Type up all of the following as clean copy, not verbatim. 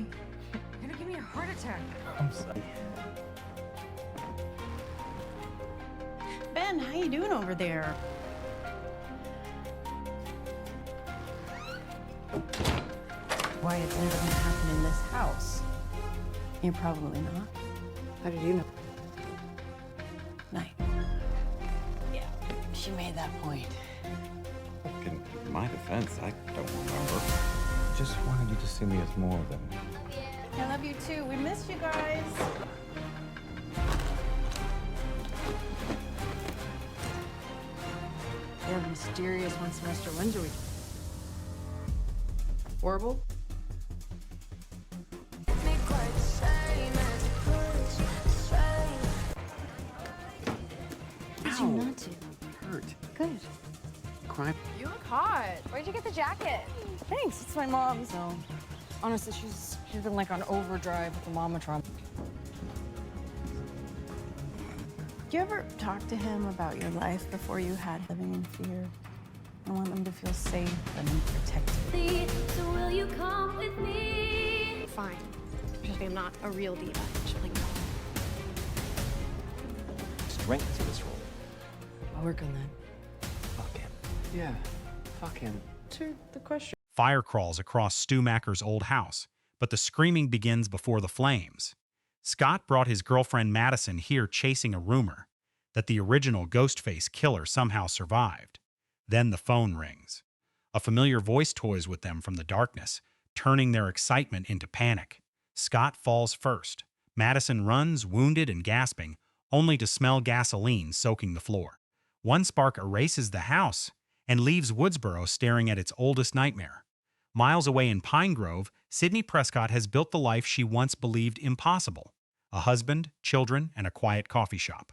You're gonna give me a heart attack. I'm sorry. Ben, how you doing over there? Why, it's never gonna happen in this house. You're probably not. How did you know? Night. Yeah, she made that point. Look, in my defense, I don't remember. Just wanted you to see me as more than. I love you too. We missed you guys. They're mysterious one semester. When's your week? Horrible? Did you not do? Hurt. Good. Crime. You look hot. Where'd you get the jacket? Thanks. It's my mom's. So, honestly, she's been like on overdrive with the mamatron. Do you ever talk to him about your life before you had living in fear? I want them to feel safe and protected. So will you come with me? Fine. Just I'm not a real diva. Chilling. Strength to this role. I'll work on that. Fuck him. Yeah. Fuck him. To the question. Fire crawls across Stu Macher's old house, but the screaming begins before the flames. Scott brought his girlfriend Madison here chasing a rumor that the original Ghostface killer somehow survived. Then the phone rings. A familiar voice toys with them from the darkness, turning their excitement into panic. Scott falls first. Madison runs, wounded and gasping, only to smell gasoline soaking the floor. One spark erases the house and leaves Woodsboro staring at its oldest nightmare. Miles away in Pine Grove, Sidney Prescott has built the life she once believed impossible. A husband, children, and a quiet coffee shop.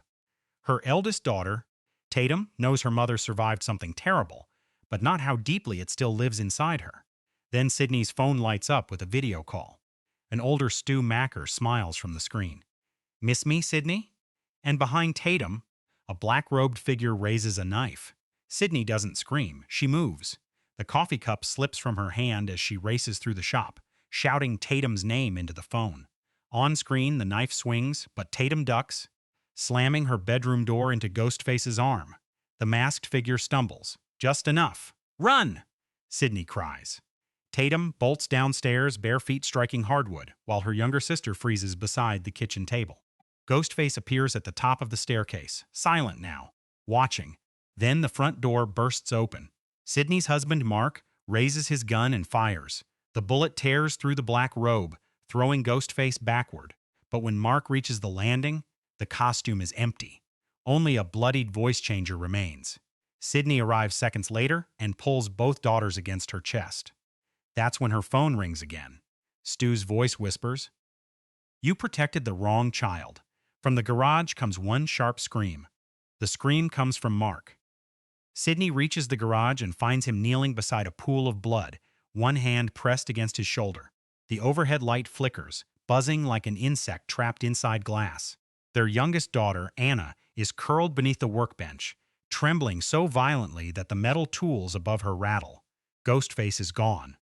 Her eldest daughter, Tatum, knows her mother survived something terrible, but not how deeply it still lives inside her. Then Sidney's phone lights up with a video call. An older Stu Macher smiles from the screen. "Miss me, Sidney?" And behind Tatum, a black-robed figure raises a knife. Sidney doesn't scream, she moves. The coffee cup slips from her hand as she races through the shop, shouting Tatum's name into the phone. On screen, the knife swings, but Tatum ducks, slamming her bedroom door into Ghostface's arm. The masked figure stumbles. Just enough. "Run!" Sidney cries. Tatum bolts downstairs, bare feet striking hardwood, while her younger sister freezes beside the kitchen table. Ghostface appears at the top of the staircase, silent now, watching. Then the front door bursts open. Sidney's husband, Mark, raises his gun and fires. The bullet tears through the black robe, throwing Ghostface backward. But when Mark reaches the landing, the costume is empty. Only a bloodied voice changer remains. Sidney arrives seconds later and pulls both daughters against her chest. That's when her phone rings again. Stu's voice whispers, "You protected the wrong child." From the garage comes one sharp scream. The scream comes from Mark. Sidney reaches the garage and finds him kneeling beside a pool of blood, one hand pressed against his shoulder. The overhead light flickers, buzzing like an insect trapped inside glass. Their youngest daughter, Anna, is curled beneath the workbench, trembling so violently that the metal tools above her rattle. Ghostface is gone.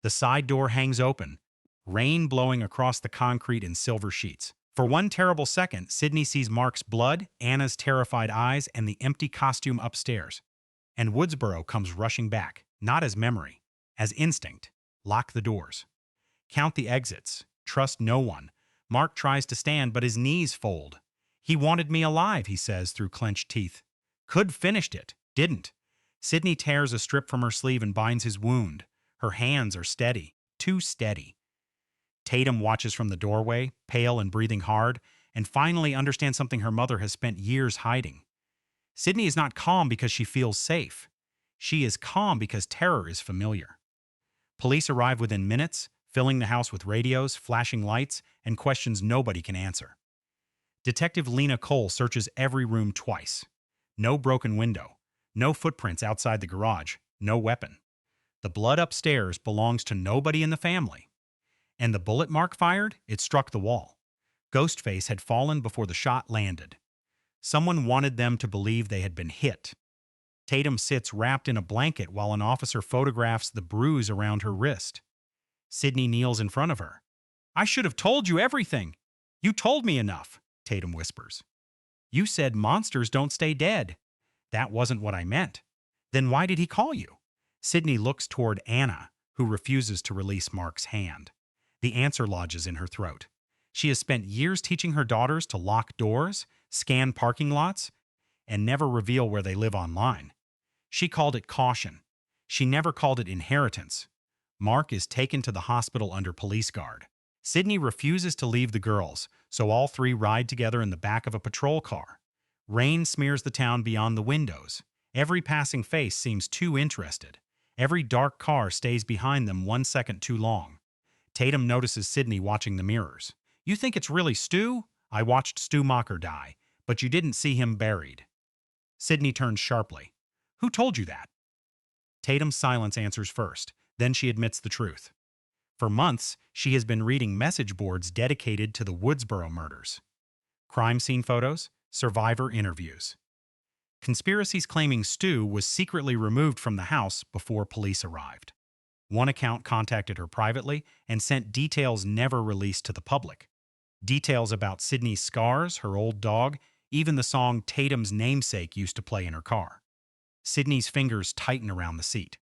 The side door hangs open, rain blowing across the concrete in silver sheets. For one terrible second, Sidney sees Mark's blood, Anna's terrified eyes, and the empty costume upstairs. And Woodsboro comes rushing back, not as memory, as instinct. Lock the doors. Count the exits. Trust no one. Mark tries to stand, but his knees fold. "He wanted me alive," he says through clenched teeth. "Could finished it. Didn't." Sidney tears a strip from her sleeve and binds his wound. Her hands are steady. Too steady. Tatum watches from the doorway, pale and breathing hard, and finally understands something her mother has spent years hiding. Sidney is not calm because she feels safe. She is calm because terror is familiar. Police arrive within minutes, filling the house with radios, flashing lights, and questions nobody can answer. Detective Lena Cole searches every room twice. No broken window. No footprints outside the garage. No weapon. The blood upstairs belongs to nobody in the family. And the bullet Mark fired, it struck the wall. Ghostface had fallen before the shot landed. Someone wanted them to believe they had been hit. Tatum sits wrapped in a blanket while an officer photographs the bruise around her wrist. Sidney kneels in front of her. I should have told you everything. You told me enough, Tatum whispers. You said monsters don't stay dead. That wasn't what I meant. Then why did he call you? Sidney looks toward Anna, who refuses to release Mark's hand. The answer lodges in her throat. She has spent years teaching her daughters to lock doors, scan parking lots, and never reveal where they live online. She called it caution. She never called it inheritance. Mark is taken to the hospital under police guard. Sidney refuses to leave the girls, so all three ride together in the back of a patrol car. Rain smears the town beyond the windows. Every passing face seems too interested. Every dark car stays behind them 1 second too long. Tatum notices Sidney watching the mirrors. You think it's really Stu? I watched Stu Macher die, but you didn't see him buried. Sidney turns sharply. Who told you that? Tatum's silence answers first. Then she admits the truth. For months, she has been reading message boards dedicated to the Woodsboro murders. Crime scene photos, survivor interviews. Conspiracies claiming Stu was secretly removed from the house before police arrived. One account contacted her privately and sent details never released to the public. Details about Sidney's scars, her old dog, even the song Tatum's namesake used to play in her car. Sidney's fingers tighten around the seat.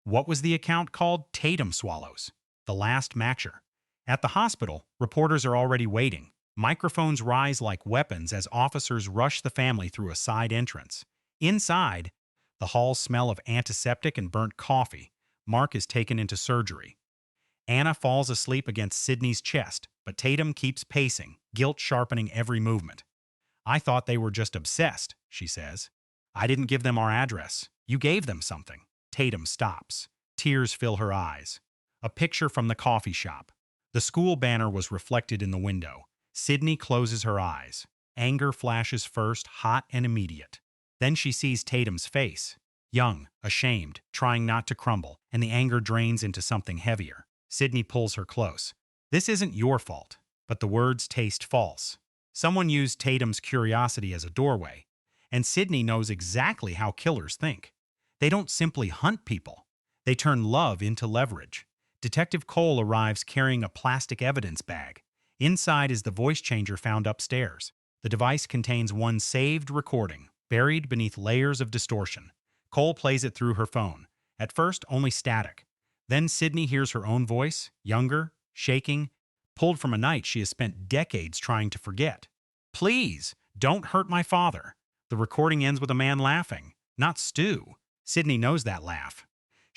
What was the account called? Tatum Swallows. The Last Macher. At the hospital, reporters are already waiting. Microphones rise like weapons as officers rush the family through a side entrance. Inside, the halls smell of antiseptic and burnt coffee. Mark is taken into surgery. Anna falls asleep against Sidney's chest, but Tatum keeps pacing, guilt sharpening every movement. I thought they were just obsessed, she says. I didn't give them our address. You gave them something. Tatum stops. Tears fill her eyes. A picture from the coffee shop. The school banner was reflected in the window. Sidney closes her eyes. Anger flashes first, hot and immediate. Then she sees Tatum's face. Young, ashamed, trying not to crumble, and the anger drains into something heavier. Sidney pulls her close. This isn't your fault, but the words taste false. Someone used Tatum's curiosity as a doorway, and Sidney knows exactly how killers think. They don't simply hunt people. They turn love into leverage. Detective Cole arrives carrying a plastic evidence bag. Inside is the voice changer found upstairs. The device contains one saved recording, buried beneath layers of distortion. Cole plays it through her phone. At first, only static. Then Sidney hears her own voice, younger, shaking, pulled from a night she has spent decades trying to forget. Please, don't hurt my father. The recording ends with a man laughing. Not Stu. Sidney knows that laugh.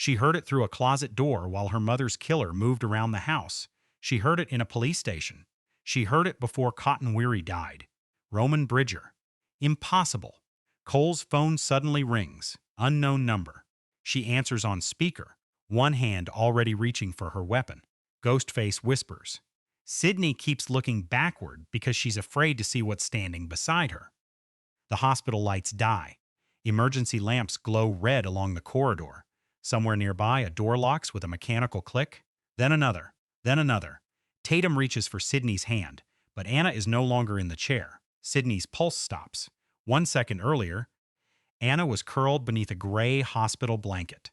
She heard it through a closet door while her mother's killer moved around the house. She heard it in a police station. She heard it before Cotton Weary died. Roman Bridger. Impossible. Cole's phone suddenly rings. Unknown number. She answers on speaker, one hand already reaching for her weapon. Ghostface whispers. Sidney keeps looking backward because she's afraid to see what's standing beside her. The hospital lights die. Emergency lamps glow red along the corridor. Somewhere nearby, a door locks with a mechanical click. Then another. Then another. Tatum reaches for Sidney's hand, but Anna is no longer in the chair. Sidney's pulse stops. 1 second earlier, Anna was curled beneath a gray hospital blanket.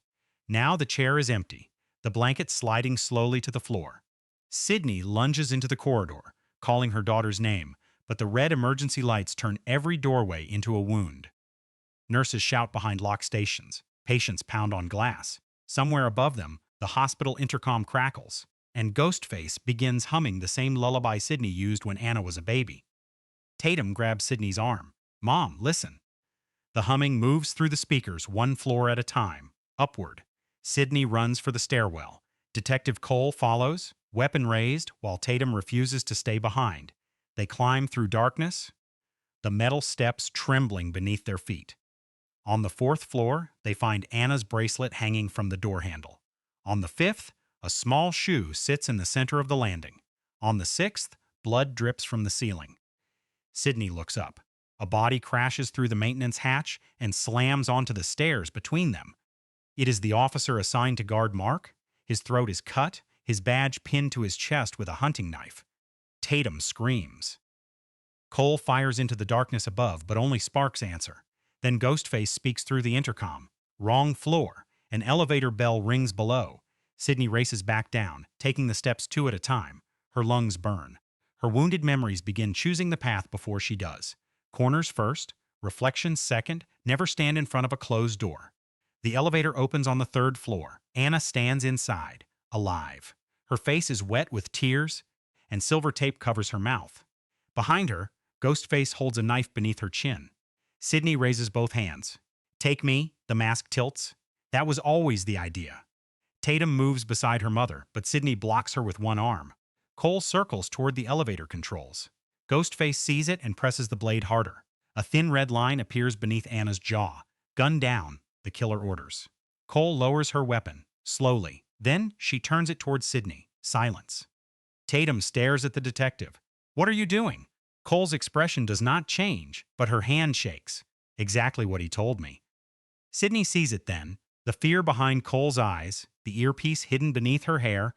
Now the chair is empty, the blanket sliding slowly to the floor. Sidney lunges into the corridor, calling her daughter's name, but the red emergency lights turn every doorway into a wound. Nurses shout behind locked stations. Patients pound on glass. Somewhere above them, the hospital intercom crackles, and Ghostface begins humming the same lullaby Sidney used when Anna was a baby. Tatum grabs Sidney's arm. Mom, listen. The humming moves through the speakers 1 floor at a time, upward. Sidney runs for the stairwell. Detective Cole follows, weapon raised, while Tatum refuses to stay behind. They climb through darkness, the metal steps trembling beneath their feet. On the 4th floor, they find Anna's bracelet hanging from the door handle. On the 5th, a small shoe sits in the center of the landing. On the 6th, blood drips from the ceiling. Sidney looks up. A body crashes through the maintenance hatch and slams onto the stairs between them. It is the officer assigned to guard Mark. His throat is cut, his badge pinned to his chest with a hunting knife. Tatum screams. Cole fires into the darkness above, but only sparks answer. Then Ghostface speaks through the intercom. Wrong floor. An elevator bell rings below. Sidney races back down, taking the steps 2 at a time. Her lungs burn. Her wounded memories begin choosing the path before she does. Corners first, reflections second, never stand in front of a closed door. The elevator opens on the 3rd floor. Anna stands inside, alive. Her face is wet with tears, and silver tape covers her mouth. Behind her, Ghostface holds a knife beneath her chin. Sidney raises both hands. "Take me," the mask tilts. That was always the idea. Tatum moves beside her mother, but Sidney blocks her with one arm. Cole circles toward the elevator controls. Ghostface sees it and presses the blade harder. A thin red line appears beneath Anna's jaw. "Gun down," the killer orders. Cole lowers her weapon, slowly. Then she turns it toward Sidney. Silence. Tatum stares at the detective. "What are you doing?" Cole's expression does not change, but her hand shakes. "Exactly what he told me." Sidney sees it then, the fear behind Cole's eyes, the earpiece hidden beneath her hair,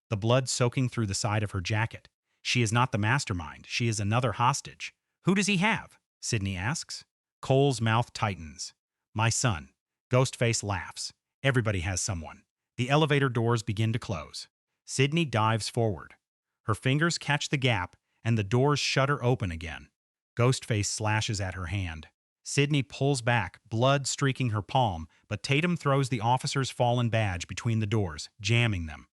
the blood soaking through the side of her jacket. She is not the mastermind. She is another hostage. "Who does he have?" Sidney asks. Cole's mouth tightens. "My son." Ghostface laughs. "Everybody has someone." The elevator doors begin to close. Sidney dives forward. Her fingers catch the gap, and the doors shudder open again. Ghostface slashes at her hand. Sidney pulls back, blood streaking her palm, but Tatum throws the officer's fallen badge between the doors, jamming them.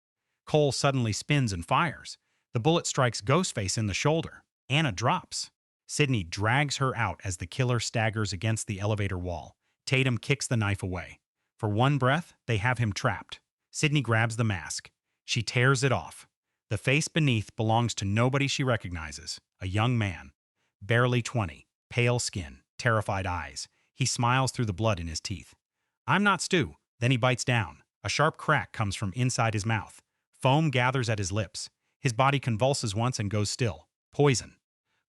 Cole suddenly spins and fires. The bullet strikes Ghostface in the shoulder. Anna drops. Sidney drags her out as the killer staggers against the elevator wall. Tatum kicks the knife away. For one breath, they have him trapped. Sidney grabs the mask. She tears it off. The face beneath belongs to nobody she recognizes. A young man. Barely 20. Pale skin. Terrified eyes. He smiles through the blood in his teeth. "I'm not Stu." Then he bites down. A sharp crack comes from inside his mouth. Foam gathers at his lips. His body convulses once and goes still. Poison.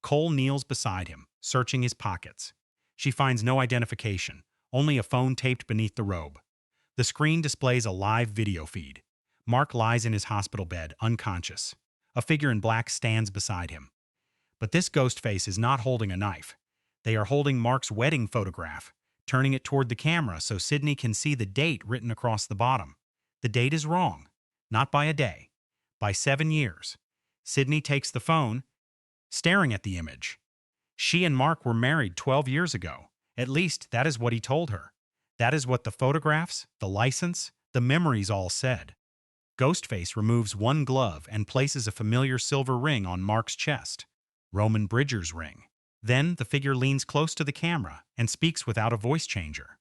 Cole kneels beside him, searching his pockets. She finds no identification, only a phone taped beneath the robe. The screen displays a live video feed. Mark lies in his hospital bed, unconscious. A figure in black stands beside him. But this ghost face is not holding a knife. They are holding Mark's wedding photograph, turning it toward the camera so Sidney can see the date written across the bottom. The date is wrong. Not by a day. By 7 years. Sidney takes the phone, staring at the image. She and Mark were married 12 years ago. At least that is what he told her. That is what the photographs, the license, the memories all said. Ghostface removes one glove and places a familiar silver ring on Mark's chest. Roman Bridger's ring. Then the figure leans close to the camera and speaks without a voice changer.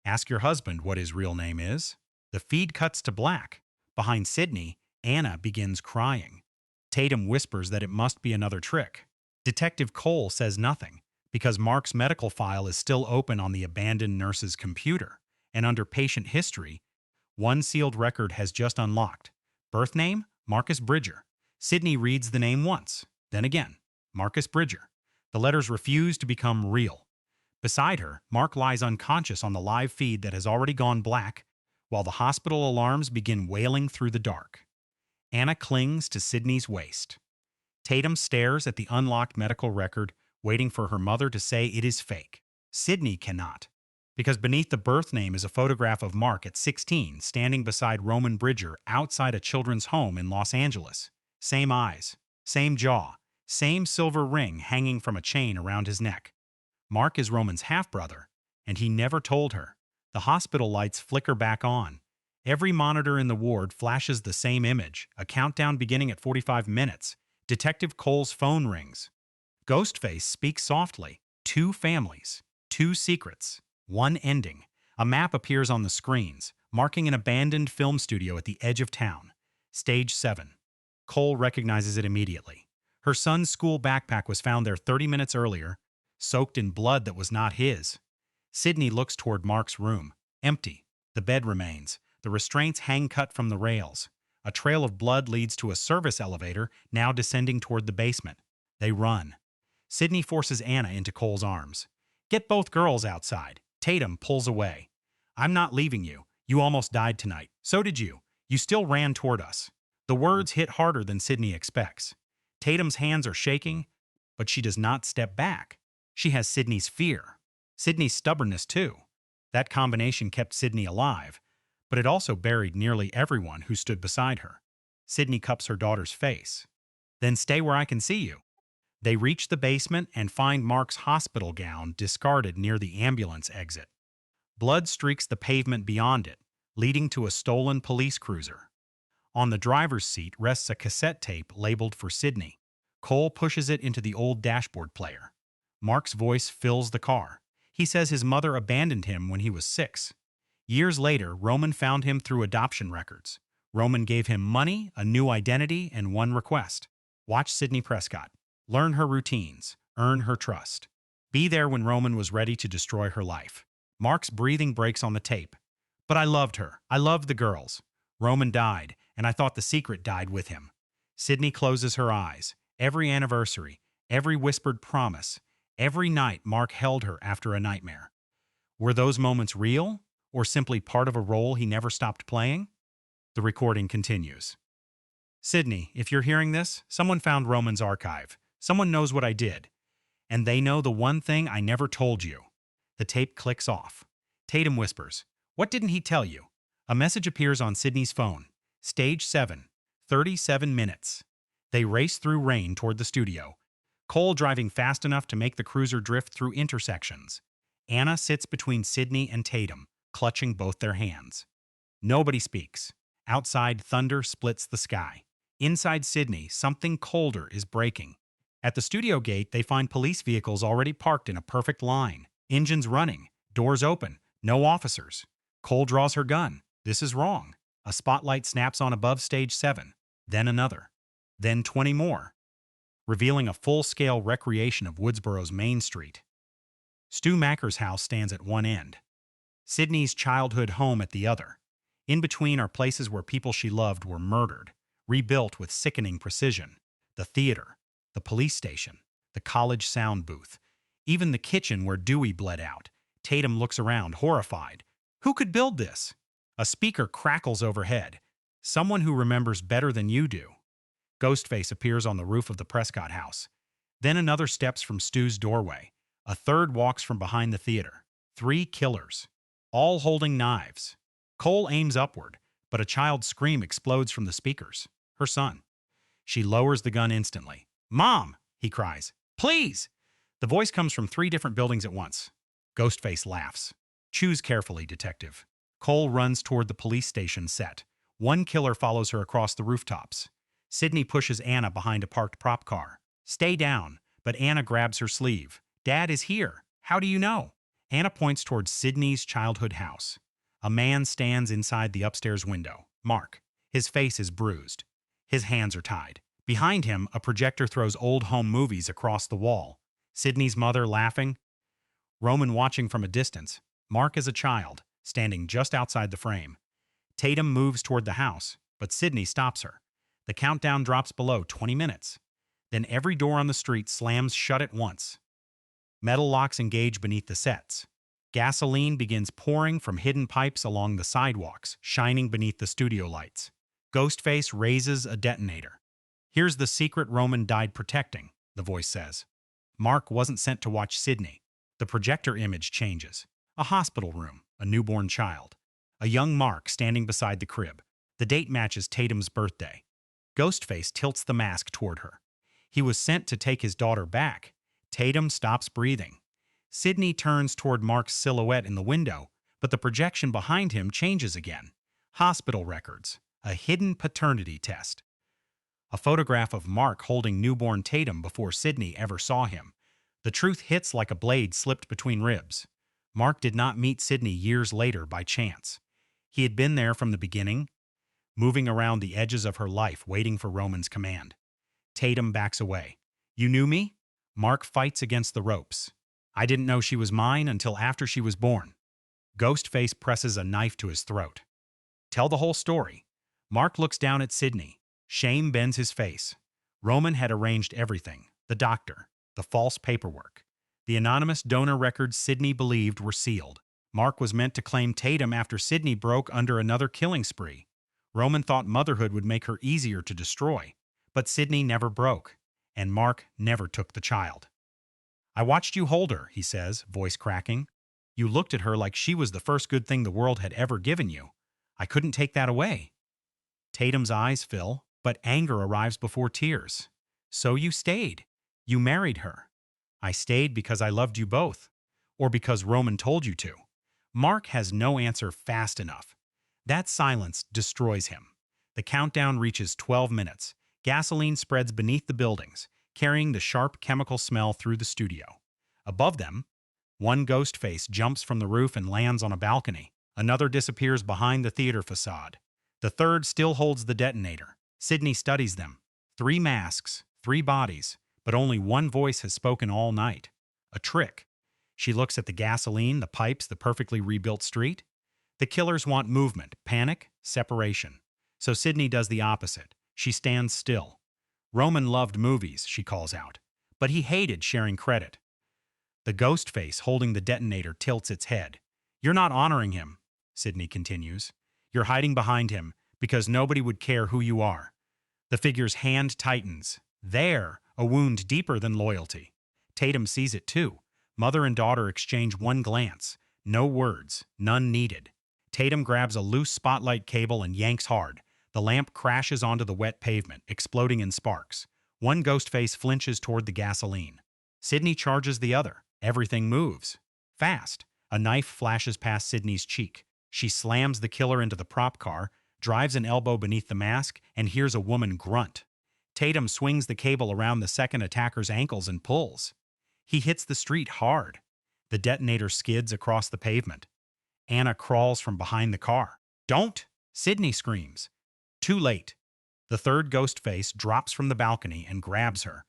"Ask your husband what his real name is." The feed cuts to black. Behind Sidney, Anna begins crying. Tatum whispers that it must be another trick. Detective Cole says nothing, because Mark's medical file is still open on the abandoned nurse's computer, and under patient history, one sealed record has just unlocked. Birth name? Marcus Bridger. Sidney reads the name once, then again. Marcus Bridger. The letters refuse to become real. Beside her, Mark lies unconscious on the live feed that has already gone black, while the hospital alarms begin wailing through the dark. Anna clings to Sidney's waist. Tatum stares at the unlocked medical record, waiting for her mother to say it is fake. Sidney cannot, because beneath the birth name is a photograph of Mark at 16 standing beside Roman Bridger outside a children's home in Los Angeles. Same eyes, same jaw, same silver ring hanging from a chain around his neck. Mark is Roman's half-brother, and he never told her. The hospital lights flicker back on. Every monitor in the ward flashes the same image, a countdown beginning at 45 minutes. Detective Cole's phone rings. Ghostface speaks softly. 2 families, 2 secrets, 1 ending. A map appears on the screens, marking an abandoned film studio at the edge of town. Stage 7. Cole recognizes it immediately. Her son's school backpack was found there 30 minutes earlier, soaked in blood that was not his. Sidney looks toward Mark's room. Empty. The bed remains. The restraints hang cut from the rails. A trail of blood leads to a service elevator, now descending toward the basement. They run. Sidney forces Anna into Cole's arms. "Get both girls outside." Tatum pulls away. "I'm not leaving you. You almost died tonight. So did you. You still ran toward us." The words hit harder than Sidney expects. Tatum's hands are shaking, but she does not step back. She has Sidney's fear. Sidney's stubbornness, too. That combination kept Sidney alive, but it also buried nearly everyone who stood beside her. Sidney cups her daughter's face. Then stay where I can see you. They reach the basement and find Mark's hospital gown discarded near the ambulance exit. Blood streaks the pavement beyond it, leading to a stolen police cruiser. On the driver's seat rests a cassette tape labeled for Sidney. Cole pushes it into the old dashboard player. Mark's voice fills the car. He says his mother abandoned him when he was 6. Years later, Roman found him through adoption records. Roman gave him money, a new identity, and one request. Watch Sidney Prescott. Learn her routines. Earn her trust. Be there when Roman was ready to destroy her life. Mark's breathing breaks on the tape. But I loved her. I loved the girls. Roman died, and I thought the secret died with him. Sidney closes her eyes. Every anniversary, every whispered promise, every night Mark held her after a nightmare. Were those moments real, or simply part of a role he never stopped playing? The recording continues. Sidney, if you're hearing this, someone found Roman's archive. Someone knows what I did. And they know the one thing I never told you. The tape clicks off. Tatum whispers, "What didn't he tell you?" A message appears on Sidney's phone. Stage 7, 37 minutes. They race through rain toward the studio. Cole driving fast enough to make the cruiser drift through intersections. Anna sits between Sidney and Tatum, clutching both their hands. Nobody speaks. Outside, thunder splits the sky. Inside Sidney, something colder is breaking. At the studio gate, they find police vehicles already parked in a perfect line. Engines running, doors open, no officers. Cole draws her gun. This is wrong. A spotlight snaps on above stage 7, then another, then 20 more, revealing a full-scale recreation of Woodsboro's Main Street. Stu Macher's house stands at one end, Sidney's childhood home at the other. In between are places where people she loved were murdered, rebuilt with sickening precision. The theater, the police station, the college sound booth, even the kitchen where Dewey bled out. Tatum looks around, horrified. Who could build this? A speaker crackles overhead. Someone who remembers better than you do. Ghostface appears on the roof of the Prescott house. Then another steps from Stu's doorway. A third walks from behind the theater. 3 killers, all holding knives. Cole aims upward, but a child's scream explodes from the speakers. Her son. She lowers the gun instantly. "Mom!" he cries. "Please!" The voice comes from 3 different buildings at once. Ghostface laughs. "Choose carefully, detective." Cole runs toward the police station set. One killer follows her across the rooftops. Sidney pushes Anna behind a parked prop car. "Stay down," but Anna grabs her sleeve. "Dad is here. How do you know?" Anna points towards Sidney's childhood house. A man stands inside the upstairs window. Mark. His face is bruised. His hands are tied. Behind him, a projector throws old home movies across the wall. Sidney's mother laughing. Roman watching from a distance. Mark as a child, standing just outside the frame. Tatum moves toward the house, but Sidney stops her. The countdown drops below 20 minutes. Then every door on the street slams shut at once. Metal locks engage beneath the sets. Gasoline begins pouring from hidden pipes along the sidewalks, shining beneath the studio lights. Ghostface raises a detonator. "Here's the secret Roman died protecting," the voice says. Mark wasn't sent to watch Sidney. The projector image changes. A hospital room, a newborn child. A young Mark standing beside the crib. The date matches Tatum's birthday. Ghostface tilts the mask toward her. He was sent to take his daughter back. Tatum stops breathing. Sidney turns toward Mark's silhouette in the window, but the projection behind him changes again. Hospital records. A hidden paternity test. A photograph of Mark holding newborn Tatum before Sidney ever saw him. The truth hits like a blade slipped between ribs. Mark did not meet Sidney years later by chance. He had been there from the beginning, moving around the edges of her life, waiting for Roman's command. Tatum backs away. "You knew me?" Mark fights against the ropes. "I didn't know she was mine until after she was born." Ghostface presses a knife to his throat. "Tell the whole story." Mark looks down at Sidney. Shame bends his face. Roman had arranged everything. The doctor, the false paperwork, the anonymous donor records Sidney believed were sealed. Mark was meant to claim Tatum after Sidney broke under another killing spree. Roman thought motherhood would make her easier to destroy. But Sidney never broke, and Mark never took the child. "I watched you hold her," he says, voice cracking. "You looked at her like she was the first good thing the world had ever given you. I couldn't take that away." Tatum's eyes fill, but anger arrives before tears. So you stayed. You married her. I stayed because I loved you both. Or because Roman told you to. Mark has no answer fast enough. That silence destroys him. The countdown reaches 12 minutes. Gasoline spreads beneath the buildings, carrying the sharp chemical smell through the studio. Above them, one ghost face jumps from the roof and lands on a balcony. Another disappears behind the theater facade. The third still holds the detonator. Sidney studies them. 3 masks, 3 bodies, but only one voice has spoken all night. A trick. She looks at the gasoline, the pipes, the perfectly rebuilt street. The killers want movement, panic, separation. So Sidney does the opposite. She stands still. Roman loved movies, she calls out, but he hated sharing credit. The ghost face holding the detonator tilts its head. You're not honoring him, Sidney continues. You're hiding behind him because nobody would care who you are. The figure's hand tightens. There, a wound deeper than loyalty. Tatum sees it too. Mother and daughter exchange one glance. No words, none needed. Tatum grabs a loose spotlight cable and yanks hard. The lamp crashes onto the wet pavement, exploding in sparks. One ghost face flinches toward the gasoline. Sidney charges the other. Everything moves. Fast. A knife flashes past Sidney's cheek. She slams the killer into the prop car, drives an elbow beneath the mask, and hears a woman grunt. Tatum swings the cable around the second attacker's ankles and pulls. He hits the street hard. The detonator skids across the pavement. Anna crawls from behind the car. Don't! Sidney screams. Too late. The third ghost face drops from the balcony and grabs her.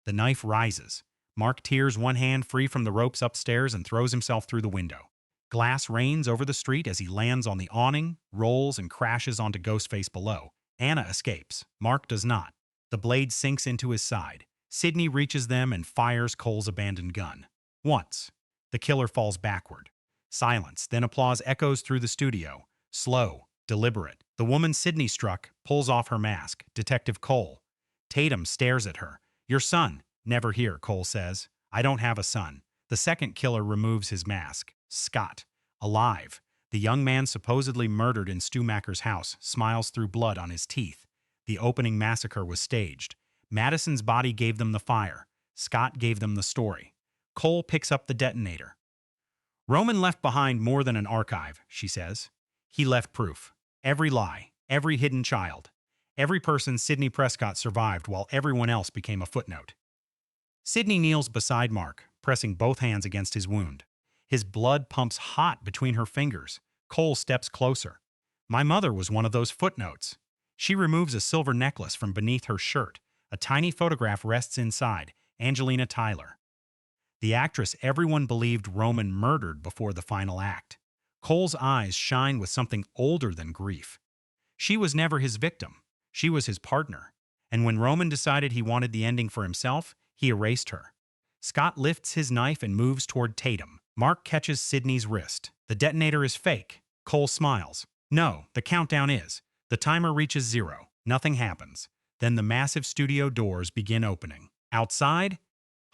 The knife rises. Mark tears one hand free from the ropes upstairs and throws himself through the window. Glass rains over the street as he lands on the awning, rolls, and crashes onto Ghostface below. Anna escapes. Mark does not. The blade sinks into his side. Sidney reaches them and fires Cole's abandoned gun. Once. The killer falls backward. Silence, then applause echoes through the studio. Slow, deliberate. The woman Sidney struck pulls off her mask. Detective Cole. Tatum stares at her. Your son. Never here, Cole says. I don't have a son. The second killer removes his mask. Scott. Alive. The young man supposedly murdered in Stu Macher's house smiles through blood on his teeth. The opening massacre was staged. Madison's body gave them the fire. Scott gave them the story. Cole picks up the detonator. Roman left behind more than an archive, she says. He left proof. Every lie, every hidden child, every person Sidney Prescott survived while everyone else became a footnote. Sidney kneels beside Mark, pressing both hands against his wound. His blood pumps hot between her fingers. Cole steps closer. My mother was one of those footnotes. She removes a silver necklace from beneath her shirt. A tiny photograph rests inside. Angelina Tyler. The actress everyone believed Roman murdered before the final act. Cole's eyes shine with something older than grief. She was never his victim. She was his partner. And when Roman decided he wanted the ending for himself, he erased her. Scott lifts his knife and moves toward Tatum. Mark catches Sidney's wrist. The detonator is fake. Cole smiles. No, the countdown is. The timer reaches 0. Nothing happens. Then the massive studio doors begin opening. Outside,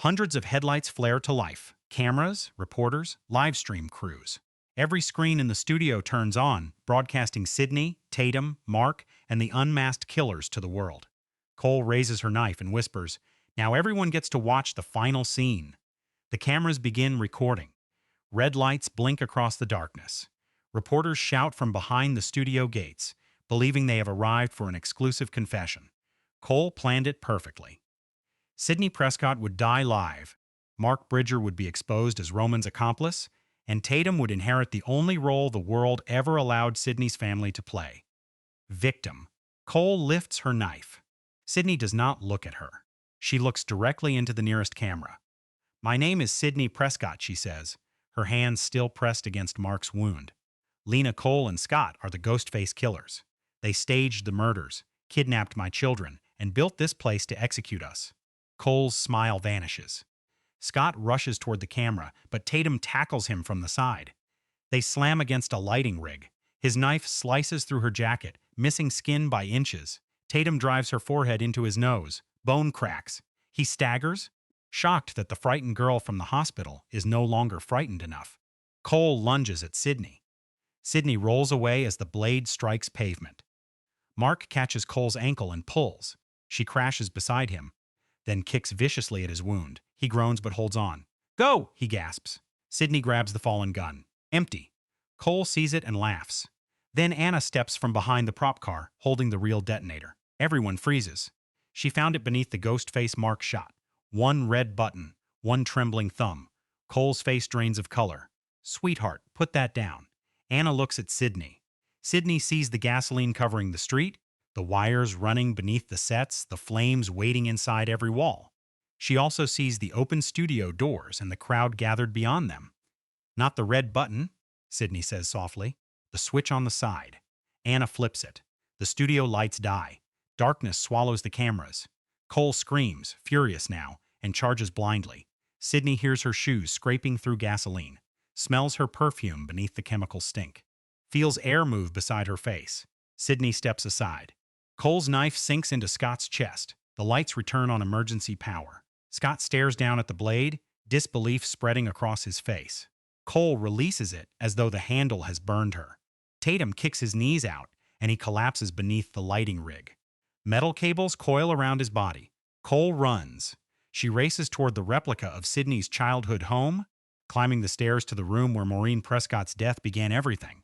hundreds of headlights flare to life. Cameras, reporters, live stream crews. Every screen in the studio turns on, broadcasting Sidney, Tatum, Mark, and the unmasked killers to the world. Cole raises her knife and whispers, now everyone gets to watch the final scene. The cameras begin recording. Red lights blink across the darkness. Reporters shout from behind the studio gates, believing they have arrived for an exclusive confession. Cole planned it perfectly. Sidney Prescott would die live. Mark Bridger would be exposed as Roman's accomplice, and Tatum would inherit the only role the world ever allowed Sidney's family to play. Victim. Cole lifts her knife. Sidney does not look at her. She looks directly into the nearest camera. My name is Sidney Prescott, she says, her hands still pressed against Mark's wound. Lena, Cole, and Scott are the Ghostface killers. They staged the murders, kidnapped my children, and built this place to execute us. Cole's smile vanishes. Scott rushes toward the camera, but Tatum tackles him from the side. They slam against a lighting rig. His knife slices through her jacket, missing skin by inches. Tatum drives her forehead into his nose. Bone cracks. He staggers, shocked that the frightened girl from the hospital is no longer frightened enough. Cole lunges at Sidney. Sidney rolls away as the blade strikes pavement. Mark catches Cole's ankle and pulls. She crashes beside him. then kicks viciously at his wound. He groans but holds on. Go, he gasps. Sidney grabs the fallen gun. Empty. Cole sees it and laughs. Then Anna steps from behind the prop car, holding the real detonator. Everyone freezes. She found it beneath the Ghostface mark shot. One red button, one trembling thumb. Cole's face drains of color. Sweetheart, put that down. Anna looks at Sidney. Sidney sees the gasoline covering the street, the wires running beneath the sets, the flames waiting inside every wall. She also sees the open studio doors and the crowd gathered beyond them. Not the red button, Sidney says softly. The switch on the side. Anna flips it. The studio lights die. Darkness swallows the cameras. Cole screams, furious now, and charges blindly. Sidney hears her shoes scraping through gasoline, smells her perfume beneath the chemical stink, feels air move beside her face. Sidney steps aside. Cole's knife sinks into Scott's chest. The lights return on emergency power. Scott stares down at the blade, disbelief spreading across his face. Cole releases it as though the handle has burned her. Tatum kicks his knees out, and he collapses beneath the lighting rig. Metal cables coil around his body. Cole runs. She races toward the replica of Sidney's childhood home, climbing the stairs to the room where Maureen Prescott's death began everything.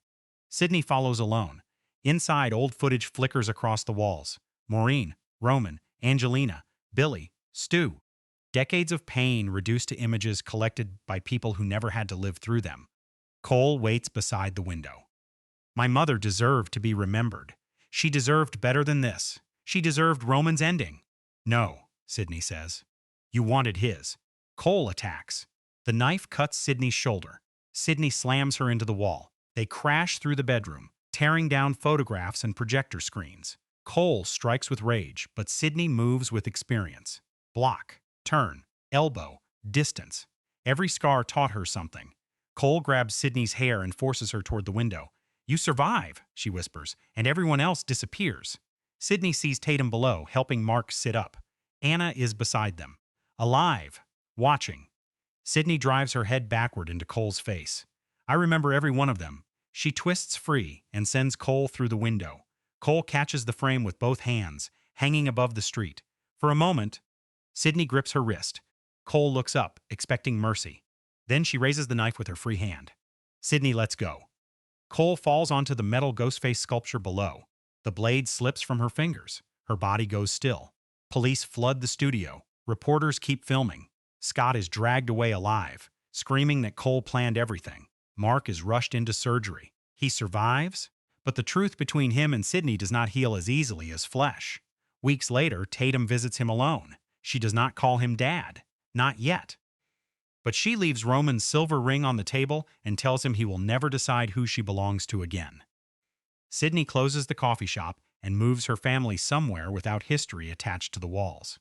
Sidney follows alone. Inside, old footage flickers across the walls. Maureen, Roman, Angelina, Billy, Stu. Decades of pain reduced to images collected by people who never had to live through them. Cole waits beside the window. My mother deserved to be remembered. She deserved better than this. She deserved Roman's ending. No, Sidney says. You wanted his. Cole attacks. The knife cuts Sidney's shoulder. Sidney slams her into the wall. They crash through the bedroom, tearing down photographs and projector screens. Cole strikes with rage, but Sidney moves with experience. Block, turn, elbow, distance. Every scar taught her something. Cole grabs Sidney's hair and forces her toward the window. You survive, she whispers, and everyone else disappears. Sidney sees Tatum below, helping Mark sit up. Anna is beside them. Alive, watching. Sidney drives her head backward into Cole's face. I remember every one of them. She twists free and sends Cole through the window. Cole catches the frame with both hands, hanging above the street. For a moment, Sidney grips her wrist. Cole looks up, expecting mercy. Then she raises the knife with her free hand. Sidney lets go. Cole falls onto the metal Ghostface sculpture below. The blade slips from her fingers. Her body goes still. Police flood the studio. Reporters keep filming. Scott is dragged away alive, screaming that Cole planned everything. Mark is rushed into surgery. He survives, but the truth between him and Sidney does not heal as easily as flesh. Weeks later, Tatum visits him alone. She does not call him Dad. Not yet. But she leaves Roman's silver ring on the table and tells him he will never decide who she belongs to again. Sidney closes the coffee shop and moves her family somewhere without history attached to the walls.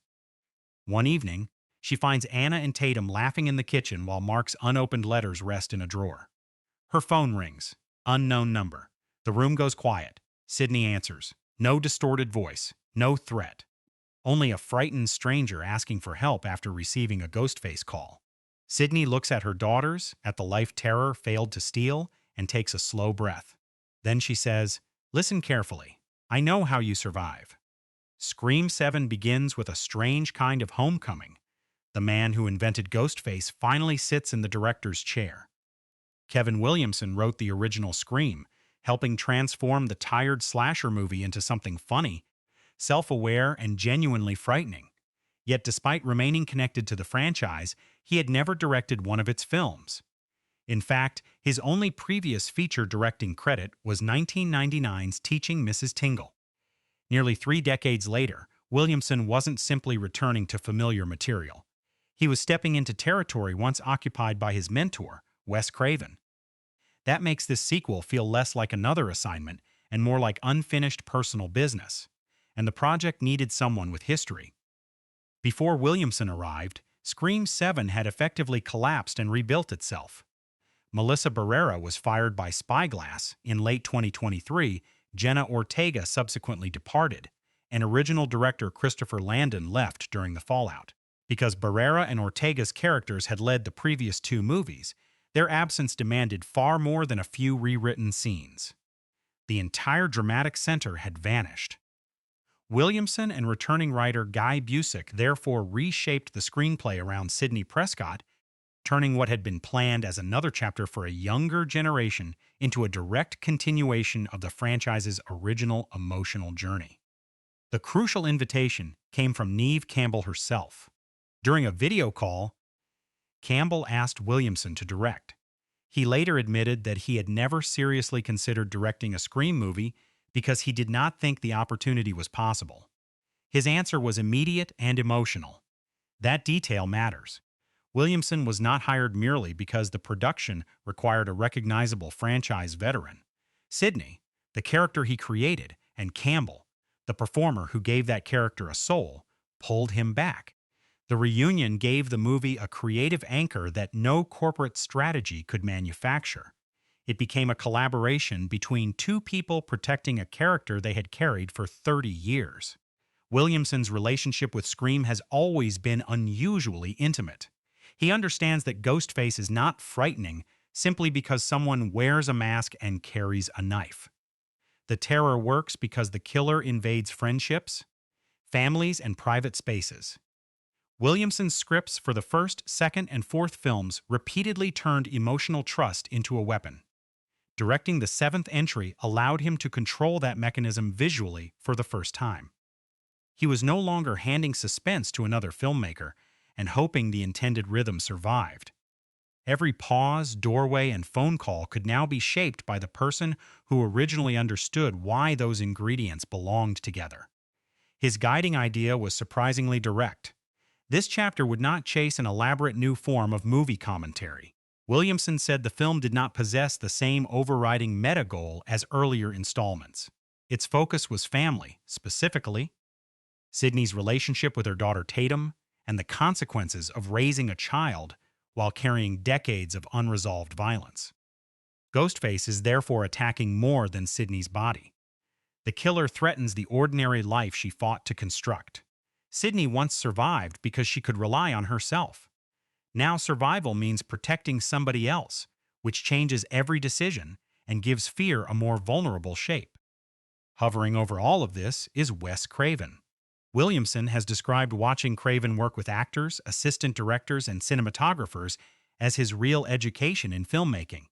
One evening, she finds Anna and Tatum laughing in the kitchen while Mark's unopened letters rest in a drawer. Her phone rings. Unknown number. The room goes quiet. Sidney answers. No distorted voice. No threat. Only a frightened stranger asking for help after receiving a Ghostface call. Sidney looks at her daughters, at the life terror failed to steal, and takes a slow breath. Then she says, listen carefully. I know how you survive. Scream 7 begins with a strange kind of homecoming. The man who invented Ghostface finally sits in the director's chair. Kevin Williamson wrote the original Scream, helping transform the tired slasher movie into something funny, self-aware, and genuinely frightening. Yet despite remaining connected to the franchise, he had never directed one of its films. In fact, his only previous feature directing credit was 1999's Teaching Mrs. Tingle. Nearly 3 decades later, Williamson wasn't simply returning to familiar material. He was stepping into territory once occupied by his mentor, Wes Craven. That makes this sequel feel less like another assignment and more like unfinished personal business. And the project needed someone with history. Before Williamson arrived, Scream 7 had effectively collapsed and rebuilt itself. Melissa Barrera was fired by Spyglass. In late 2023, Jenna Ortega subsequently departed, and original director Christopher Landon left during the fallout. Because Barrera and Ortega's characters had led the previous 2 movies, their absence demanded far more than a few rewritten scenes. The entire dramatic center had vanished. Williamson and returning writer Guy Busick therefore reshaped the screenplay around Sidney Prescott, turning what had been planned as another chapter for a younger generation into a direct continuation of the franchise's original emotional journey. The crucial invitation came from Neve Campbell herself. During a video call, Campbell asked Williamson to direct. He later admitted that he had never seriously considered directing a Scream movie because he did not think the opportunity was possible. His answer was immediate and emotional. That detail matters. Williamson was not hired merely because the production required a recognizable franchise veteran. Sidney, the character he created, and Campbell, the performer who gave that character a soul, pulled him back. The reunion gave the movie a creative anchor that no corporate strategy could manufacture. It became a collaboration between two people protecting a character they had carried for 30 years. Williamson's relationship with Scream has always been unusually intimate. He understands that Ghostface is not frightening simply because someone wears a mask and carries a knife. The terror works because the killer invades friendships, families, and private spaces. Williamson's scripts for the first, second, and fourth films repeatedly turned emotional trust into a weapon. Directing the seventh entry allowed him to control that mechanism visually for the first time. He was no longer handing suspense to another filmmaker and hoping the intended rhythm survived. Every pause, doorway, and phone call could now be shaped by the person who originally understood why those ingredients belonged together. His guiding idea was surprisingly direct. This chapter would not chase an elaborate new form of movie commentary. Williamson said the film did not possess the same overriding meta-goal as earlier installments. Its focus was family, specifically Sidney's relationship with her daughter Tatum and the consequences of raising a child while carrying decades of unresolved violence. Ghostface is therefore attacking more than Sidney's body. The killer threatens the ordinary life she fought to construct. Sidney once survived because she could rely on herself. Now survival means protecting somebody else, which changes every decision and gives fear a more vulnerable shape. Hovering over all of this is Wes Craven. Williamson has described watching Craven work with actors, assistant directors, and cinematographers as his real education in filmmaking.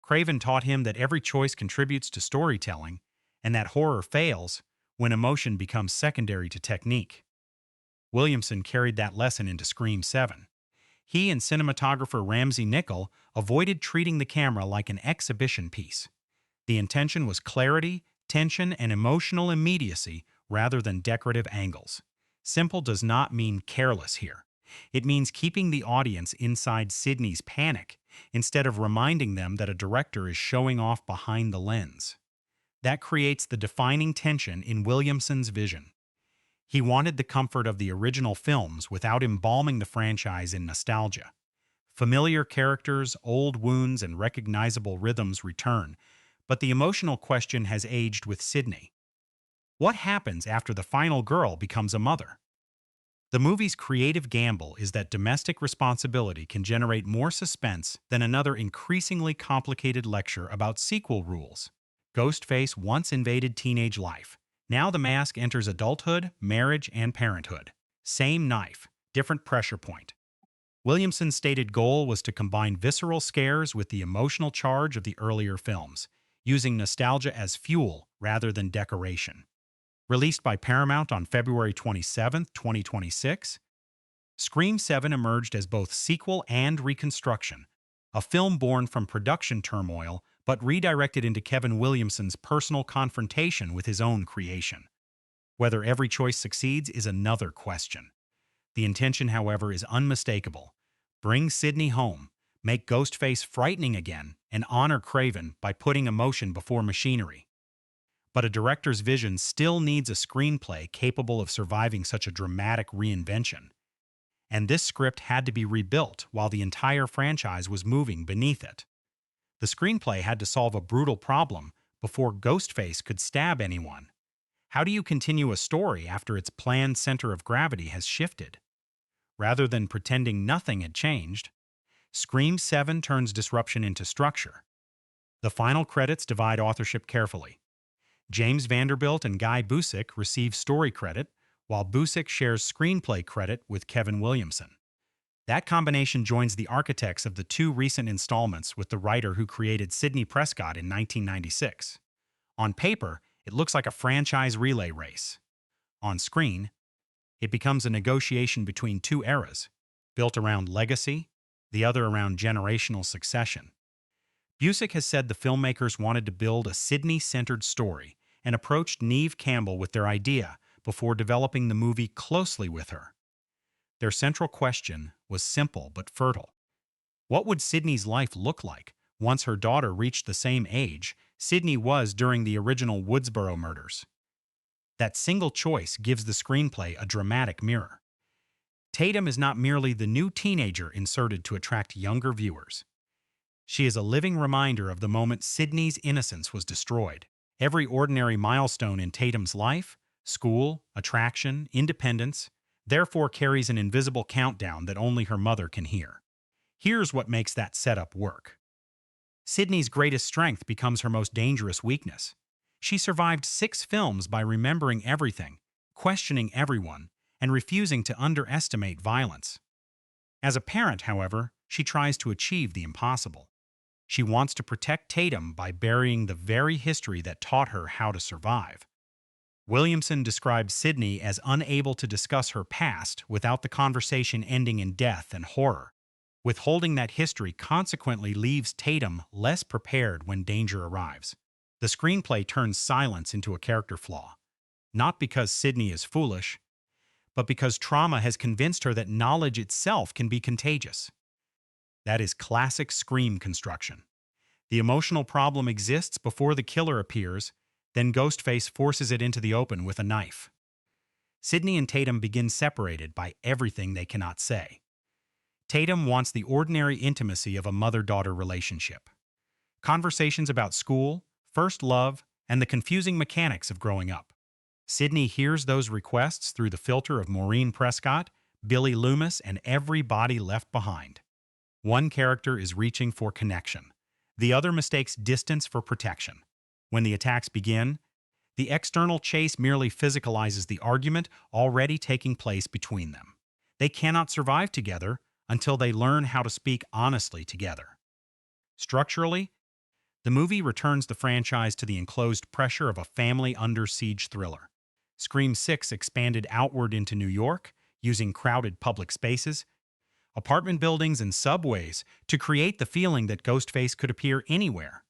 Craven taught him that every choice contributes to storytelling and that horror fails when emotion becomes secondary to technique. Williamson carried that lesson into Scream 7. He and cinematographer Ramsey Nichol avoided treating the camera like an exhibition piece. The intention was clarity, tension, and emotional immediacy rather than decorative angles. Simple does not mean careless here. It means keeping the audience inside Sidney's panic instead of reminding them that a director is showing off behind the lens. That creates the defining tension in Williamson's vision. He wanted the comfort of the original films without embalming the franchise in nostalgia. Familiar characters, old wounds, and recognizable rhythms return, but the emotional question has aged with Sidney. What happens after the final girl becomes a mother? The movie's creative gamble is that domestic responsibility can generate more suspense than another increasingly complicated lecture about sequel rules. Ghostface once invaded teenage life. Now the mask enters adulthood, marriage, and parenthood. Same knife, different pressure point. Williamson's stated goal was to combine visceral scares with the emotional charge of the earlier films, using nostalgia as fuel rather than decoration. Released by Paramount on February 27, 2026, Scream 7 emerged as both sequel and reconstruction, a film born from production turmoil but redirected into Kevin Williamson's personal confrontation with his own creation. Whether every choice succeeds is another question. The intention, however, is unmistakable. Bring Sidney home, make Ghostface frightening again, and honor Craven by putting emotion before machinery. But a director's vision still needs a screenplay capable of surviving such a dramatic reinvention. And this script had to be rebuilt while the entire franchise was moving beneath it. The screenplay had to solve a brutal problem before Ghostface could stab anyone. How do you continue a story after its planned center of gravity has shifted? Rather than pretending nothing had changed, Scream 7 turns disruption into structure. The final credits divide authorship carefully. James Vanderbilt and Guy Busick receive story credit, while Busick shares screenplay credit with Kevin Williamson. That combination joins the architects of the two recent installments with the writer who created Sidney Prescott in 1996. On paper, it looks like a franchise relay race. On screen, it becomes a negotiation between two eras, built around legacy, the other around generational succession. Busick has said the filmmakers wanted to build a Sidney-centered story and approached Neve Campbell with their idea before developing the movie closely with her. Their central question was simple but fertile. What would Sidney's life look like once her daughter reached the same age Sidney was during the original Woodsboro murders? That single choice gives the screenplay a dramatic mirror. Tatum is not merely the new teenager inserted to attract younger viewers. She is a living reminder of the moment Sidney's innocence was destroyed. Every ordinary milestone in Tatum's life, school, attraction, independence, therefore carries an invisible countdown that only her mother can hear. Here's what makes that setup work. Sidney's greatest strength becomes her most dangerous weakness. She survived 6 films by remembering everything, questioning everyone, and refusing to underestimate violence. As a parent, however, she tries to achieve the impossible. She wants to protect Tatum by burying the very history that taught her how to survive. Williamson describes Sidney as unable to discuss her past without the conversation ending in death and horror. Withholding that history consequently leaves Tatum less prepared when danger arrives. The screenplay turns silence into a character flaw, not because Sidney is foolish, but because trauma has convinced her that knowledge itself can be contagious. That is classic Scream construction. The emotional problem exists before the killer appears, then Ghostface forces it into the open with a knife. Sidney and Tatum begin separated by everything they cannot say. Tatum wants the ordinary intimacy of a mother-daughter relationship. Conversations about school, first love, and the confusing mechanics of growing up. Sidney hears those requests through the filter of Maureen Prescott, Billy Loomis, and everybody left behind. One character is reaching for connection. The other mistakes distance for protection. When the attacks begin, the external chase merely physicalizes the argument already taking place between them. They cannot survive together until they learn how to speak honestly together. Structurally, the movie returns the franchise to the enclosed pressure of a family under siege thriller. Scream 6 expanded outward into New York, using crowded public spaces, apartment buildings, and subways to create the feeling that Ghostface could appear anywhere.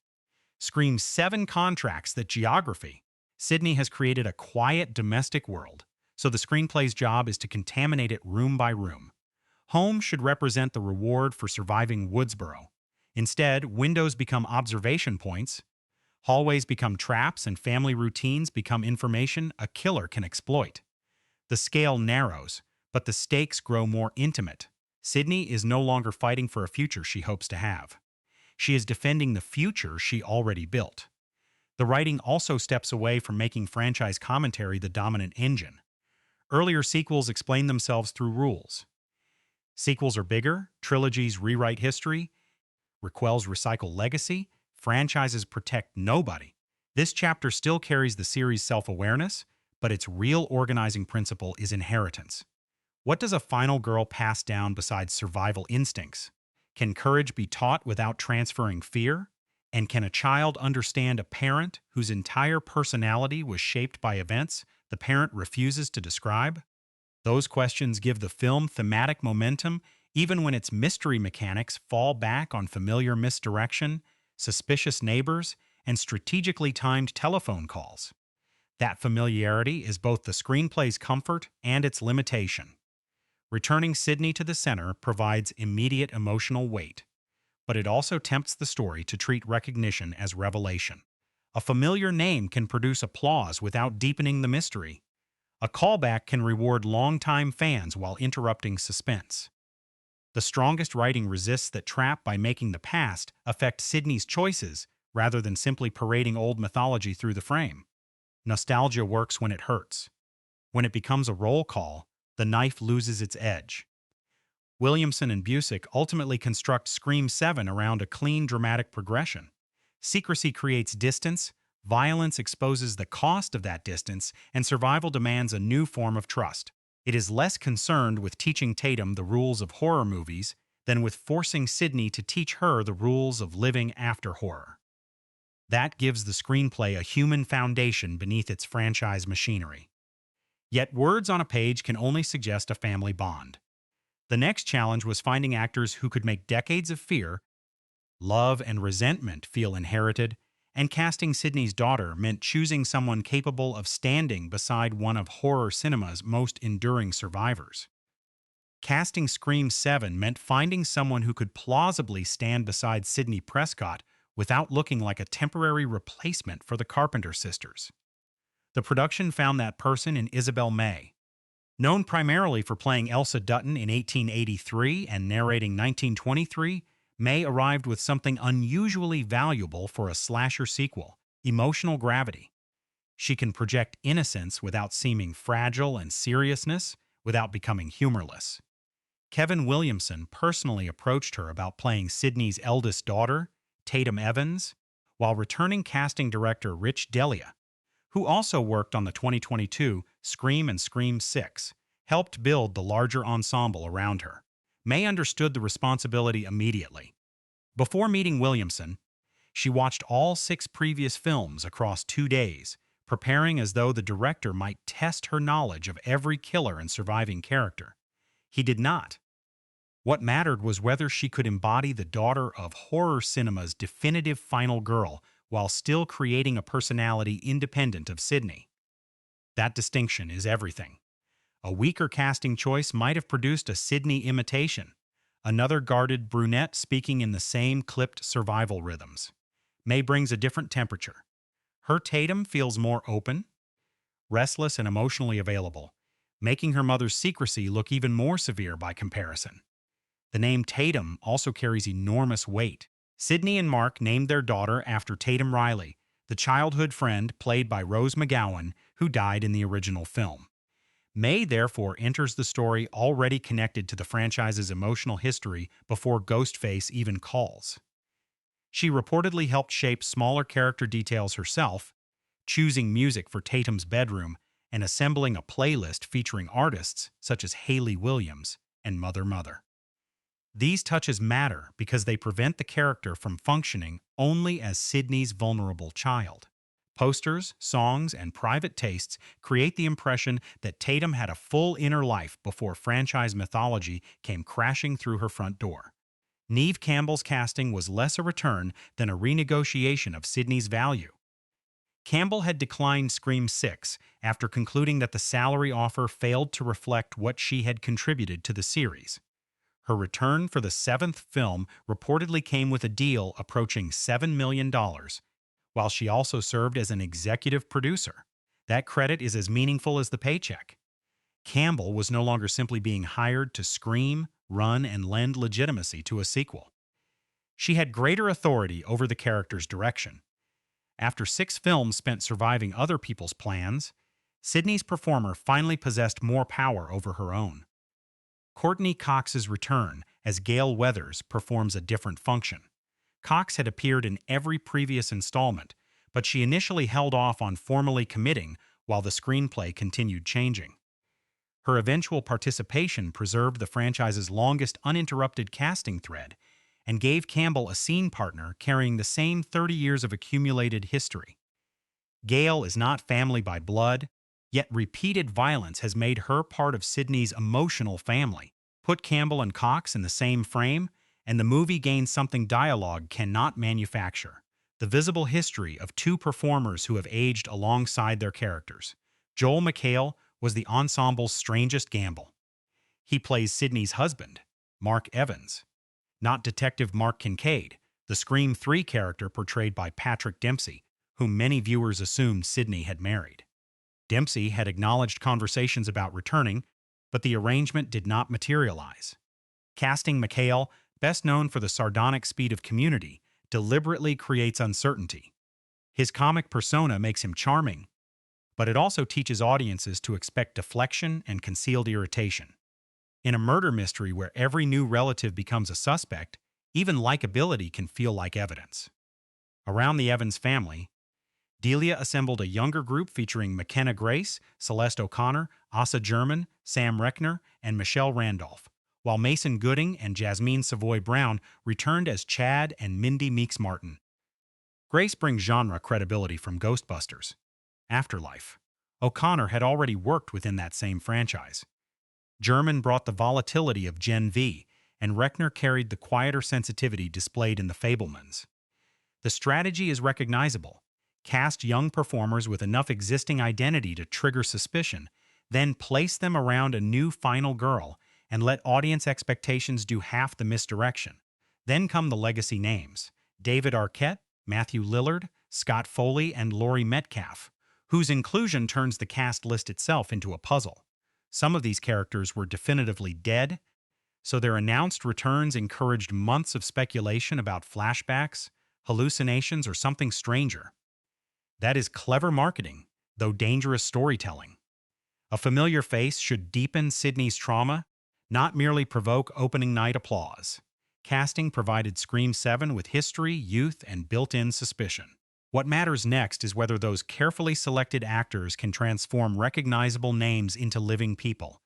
Scream 7 contracts that geography. Sidney has created a quiet domestic world, so the screenplay's job is to contaminate it room by room. Home should represent the reward for surviving Woodsboro. Instead, windows become observation points, hallways become traps, and family routines become information a killer can exploit. The scale narrows, but the stakes grow more intimate. Sidney is no longer fighting for a future she hopes to have. She is defending the future she already built. The writing also steps away from making franchise commentary the dominant engine. Earlier sequels explain themselves through rules. Sequels are bigger, trilogies rewrite history, requels recycle legacy, franchises protect nobody. This chapter still carries the series' self-awareness, but its real organizing principle is inheritance. What does a final girl pass down besides survival instincts? Can courage be taught without transferring fear? And can a child understand a parent whose entire personality was shaped by events the parent refuses to describe? Those questions give the film thematic momentum even when its mystery mechanics fall back on familiar misdirection, suspicious neighbors, and strategically timed telephone calls. That familiarity is both the screenplay's comfort and its limitation. Returning Sidney to the center provides immediate emotional weight, but it also tempts the story to treat recognition as revelation. A familiar name can produce applause without deepening the mystery. A callback can reward longtime fans while interrupting suspense. The strongest writing resists that trap by making the past affect Sidney's choices rather than simply parading old mythology through the frame. Nostalgia works when it hurts. When it becomes a roll call, the knife loses its edge. Williamson and Busick ultimately construct Scream 7 around a clean, dramatic progression. Secrecy creates distance, Violence exposes the cost of that distance, and survival demands a new form of trust. It is less concerned with teaching Tatum the rules of horror movies than with forcing Sidney to teach her the rules of living after horror. That gives the screenplay a human foundation beneath its franchise machinery. Yet words on a page can only suggest a family bond. The next challenge was finding actors who could make decades of fear, love, and resentment feel inherited, and casting Sidney's daughter meant choosing someone capable of standing beside one of horror cinema's most enduring survivors. Casting Scream 7 meant finding someone who could plausibly stand beside Sidney Prescott without looking like a temporary replacement for the Carpenter sisters. The production found that person in Isabel May. Known primarily for playing Elsa Dutton in 1883 and narrating 1923, May arrived with something unusually valuable for a slasher sequel: emotional gravity. She can project innocence without seeming fragile and seriousness without becoming humorless. Kevin Williamson personally approached her about playing Sidney's eldest daughter, Tatum Evans, while returning casting director Rich Delia, who also worked on the 2022 Scream and Scream 6, helped build the larger ensemble around her. May understood the responsibility immediately. Before meeting Williamson, she watched all 6 previous films across 2 days, preparing as though the director might test her knowledge of every killer and surviving character. He did not. What mattered was whether she could embody the daughter of horror cinema's definitive final girl while still creating a personality independent of Sidney. That distinction is everything. A weaker casting choice might have produced a Sidney imitation, another guarded brunette speaking in the same clipped survival rhythms. May brings a different temperature. Her Tatum feels more open, restless, and emotionally available, making her mother's secrecy look even more severe by comparison. The name Tatum also carries enormous weight. Sidney and Mark named their daughter after Tatum Riley, the childhood friend played by Rose McGowan, who died in the original film. May therefore enters the story already connected to the franchise's emotional history before Ghostface even calls. She reportedly helped shape smaller character details herself, choosing music for Tatum's bedroom and assembling a playlist featuring artists such as Hayley Williams and Mother Mother. These touches matter because they prevent the character from functioning only as Sidney's vulnerable child. Posters, songs, and private tastes create the impression that Tatum had a full inner life before franchise mythology came crashing through her front door. Neve Campbell's casting was less a return than a renegotiation of Sidney's value. Campbell had declined Scream 6 after concluding that the salary offer failed to reflect what she had contributed to the series. Her return for the 7th film reportedly came with a deal approaching $7 million, while she also served as an executive producer. That credit is as meaningful as the paycheck. Campbell was no longer simply being hired to scream, run, and lend legitimacy to a sequel. She had greater authority over the character's direction. After 6 films spent surviving other people's plans, Sidney's performer finally possessed more power over her own. Courtney Cox's return as Gale Weathers performs a different function. Cox had appeared in every previous installment, but she initially held off on formally committing while the screenplay continued changing. Her eventual participation preserved the franchise's longest uninterrupted casting thread and gave Campbell a scene partner carrying the same 30 years of accumulated history. Gale is not family by blood, yet repeated violence has made her part of Sidney's emotional family. Put Campbell and Cox in the same frame, and the movie gains something dialogue cannot manufacture: the visible history of 2 performers who have aged alongside their characters. Joel McHale was the ensemble's strangest gamble. He plays Sidney's husband, Mark Evans, not Detective Mark Kincaid, the Scream 3 character portrayed by Patrick Dempsey, whom many viewers assumed Sidney had married. Dempsey had acknowledged conversations about returning, but the arrangement did not materialize. Casting McHale, best known for the sardonic speed of Community, deliberately creates uncertainty. His comic persona makes him charming, but it also teaches audiences to expect deflection and concealed irritation. In a murder mystery where every new relative becomes a suspect, even likability can feel like evidence. Around the Evans family, Delia assembled a younger group featuring McKenna Grace, Celeste O'Connor, Asa German, Sam Reckner, and Michelle Randolph, while Mason Gooding and Jasmine Savoy Brown returned as Chad and Mindy Meeks Martin. Grace brings genre credibility from Ghostbusters. Afterlife. O'Connor had already worked within that same franchise. German brought the volatility of Gen V, and Reckner carried the quieter sensitivity displayed in The Fabelmans. The strategy is recognizable. Cast young performers with enough existing identity to trigger suspicion, then place them around a new final girl and let audience expectations do half the misdirection. Then come the legacy names: David Arquette, Matthew Lillard, Scott Foley, and Laurie Metcalf, whose inclusion turns the cast list itself into a puzzle. Some of these characters were definitively dead, so their announced returns encouraged months of speculation about flashbacks, hallucinations, or something stranger. That is clever marketing, though dangerous storytelling. A familiar face should deepen Sidney's trauma, not merely provoke opening night applause. Casting provided Scream 7 with history, youth, and built-in suspicion. What matters next is whether those carefully selected actors can transform recognizable names into living people,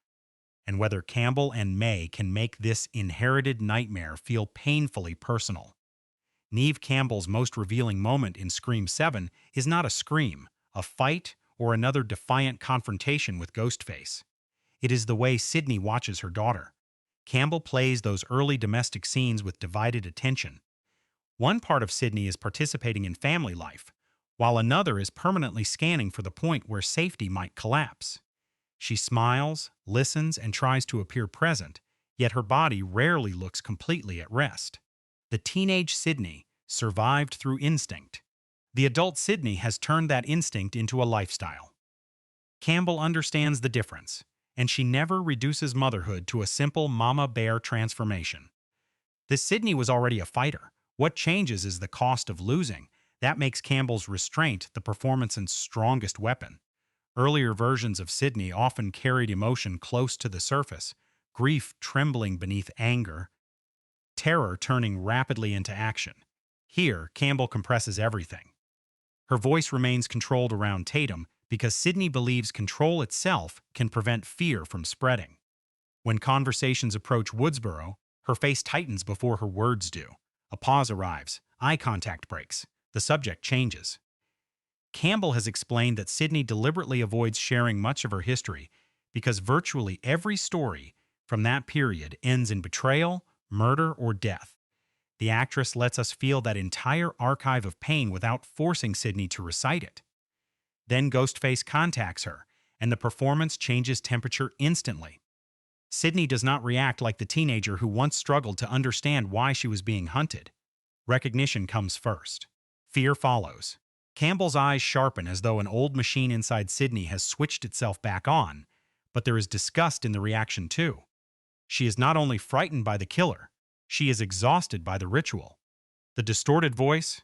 and whether Campbell and May can make this inherited nightmare feel painfully personal. Neve Campbell's most revealing moment in Scream 7 is not a scream, a fight, or another defiant confrontation with Ghostface. It is the way Sidney watches her daughter. Campbell plays those early domestic scenes with divided attention. One part of Sidney is participating in family life, while another is permanently scanning for the point where safety might collapse. She smiles, listens, and tries to appear present, yet her body rarely looks completely at rest. The teenage Sidney survived through instinct. The adult Sidney has turned that instinct into a lifestyle. Campbell understands the difference, and she never reduces motherhood to a simple mama bear transformation. This Sidney was already a fighter. What changes is the cost of losing. That makes Campbell's restraint the performance's strongest weapon. Earlier versions of Sidney often carried emotion close to the surface, grief trembling beneath anger, terror turning rapidly into action. Here, Campbell compresses everything. Her voice remains controlled around Tatum because Sidney believes control itself can prevent fear from spreading. When conversations approach Woodsboro, her face tightens before her words do. A pause arrives. Eye contact breaks. The subject changes. Campbell has explained that Sidney deliberately avoids sharing much of her history because virtually every story from that period ends in betrayal, murder, or death. The actress lets us feel that entire archive of pain without forcing Sidney to recite it. Then Ghostface contacts her, and the performance changes temperature instantly. Sidney does not react like the teenager who once struggled to understand why she was being hunted. Recognition comes first. Fear follows. Campbell's eyes sharpen as though an old machine inside Sidney has switched itself back on, but there is disgust in the reaction too. She is not only frightened by the killer, she is exhausted by the ritual. The distorted voice,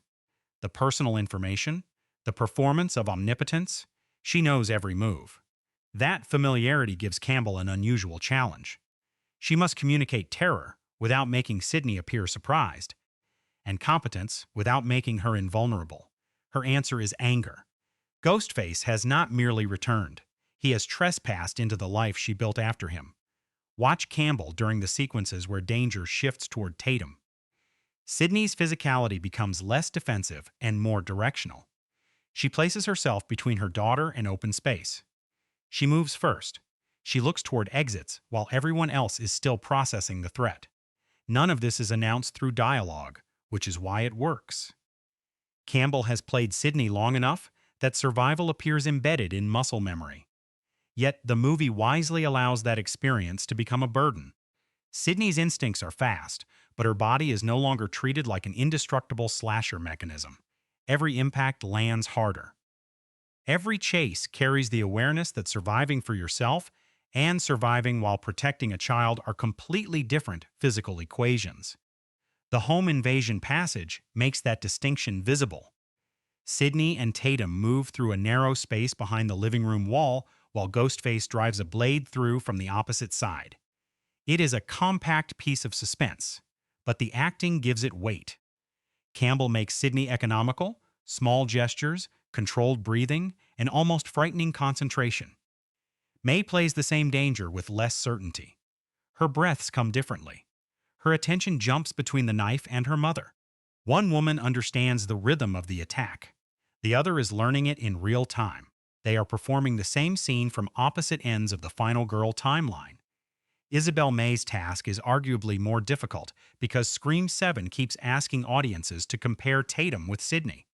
the personal information, the performance of omnipotence, she knows every move. That familiarity gives Campbell an unusual challenge. She must communicate terror without making Sidney appear surprised, and competence without making her invulnerable. Her answer is anger. Ghostface has not merely returned. He has trespassed into the life she built after him. Watch Campbell during the sequences where danger shifts toward Tatum. Sidney's physicality becomes less defensive and more directional. She places herself between her daughter and open space. She moves first. She looks toward exits while everyone else is still processing the threat. None of this is announced through dialogue, which is why it works. Campbell has played Sidney long enough that survival appears embedded in muscle memory. Yet the movie wisely allows that experience to become a burden. Sidney's instincts are fast, but her body is no longer treated like an indestructible slasher mechanism. Every impact lands harder. Every chase carries the awareness that surviving for yourself and surviving while protecting a child are completely different physical equations. The home invasion passage makes that distinction visible. Sidney and Tatum move through a narrow space behind the living room wall while Ghostface drives a blade through from the opposite side. It is a compact piece of suspense, but the acting gives it weight. Campbell makes Sidney economical, small gestures, controlled breathing, and almost frightening concentration. May plays the same danger with less certainty. Her breaths come differently. Her attention jumps between the knife and her mother. One woman understands the rhythm of the attack. The other is learning it in real time. They are performing the same scene from opposite ends of the Final Girl timeline. Isabel May's task is arguably more difficult because Scream 7 keeps asking audiences to compare Tatum with Sidney.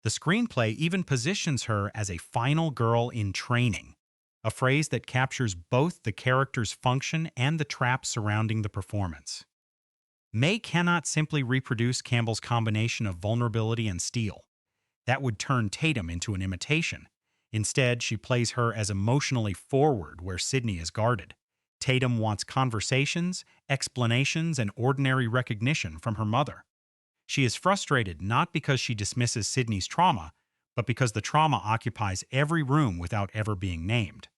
The screenplay even positions her as a final girl in training, a phrase that captures both the character's function and the traps surrounding the performance. May cannot simply reproduce Campbell's combination of vulnerability and steel. That would turn Tatum into an imitation. Instead, she plays her as emotionally forward where Sidney is guarded. Tatum wants conversations, explanations, and ordinary recognition from her mother. She is frustrated not because she dismisses Sidney's trauma, but because the trauma occupies every room without ever being named.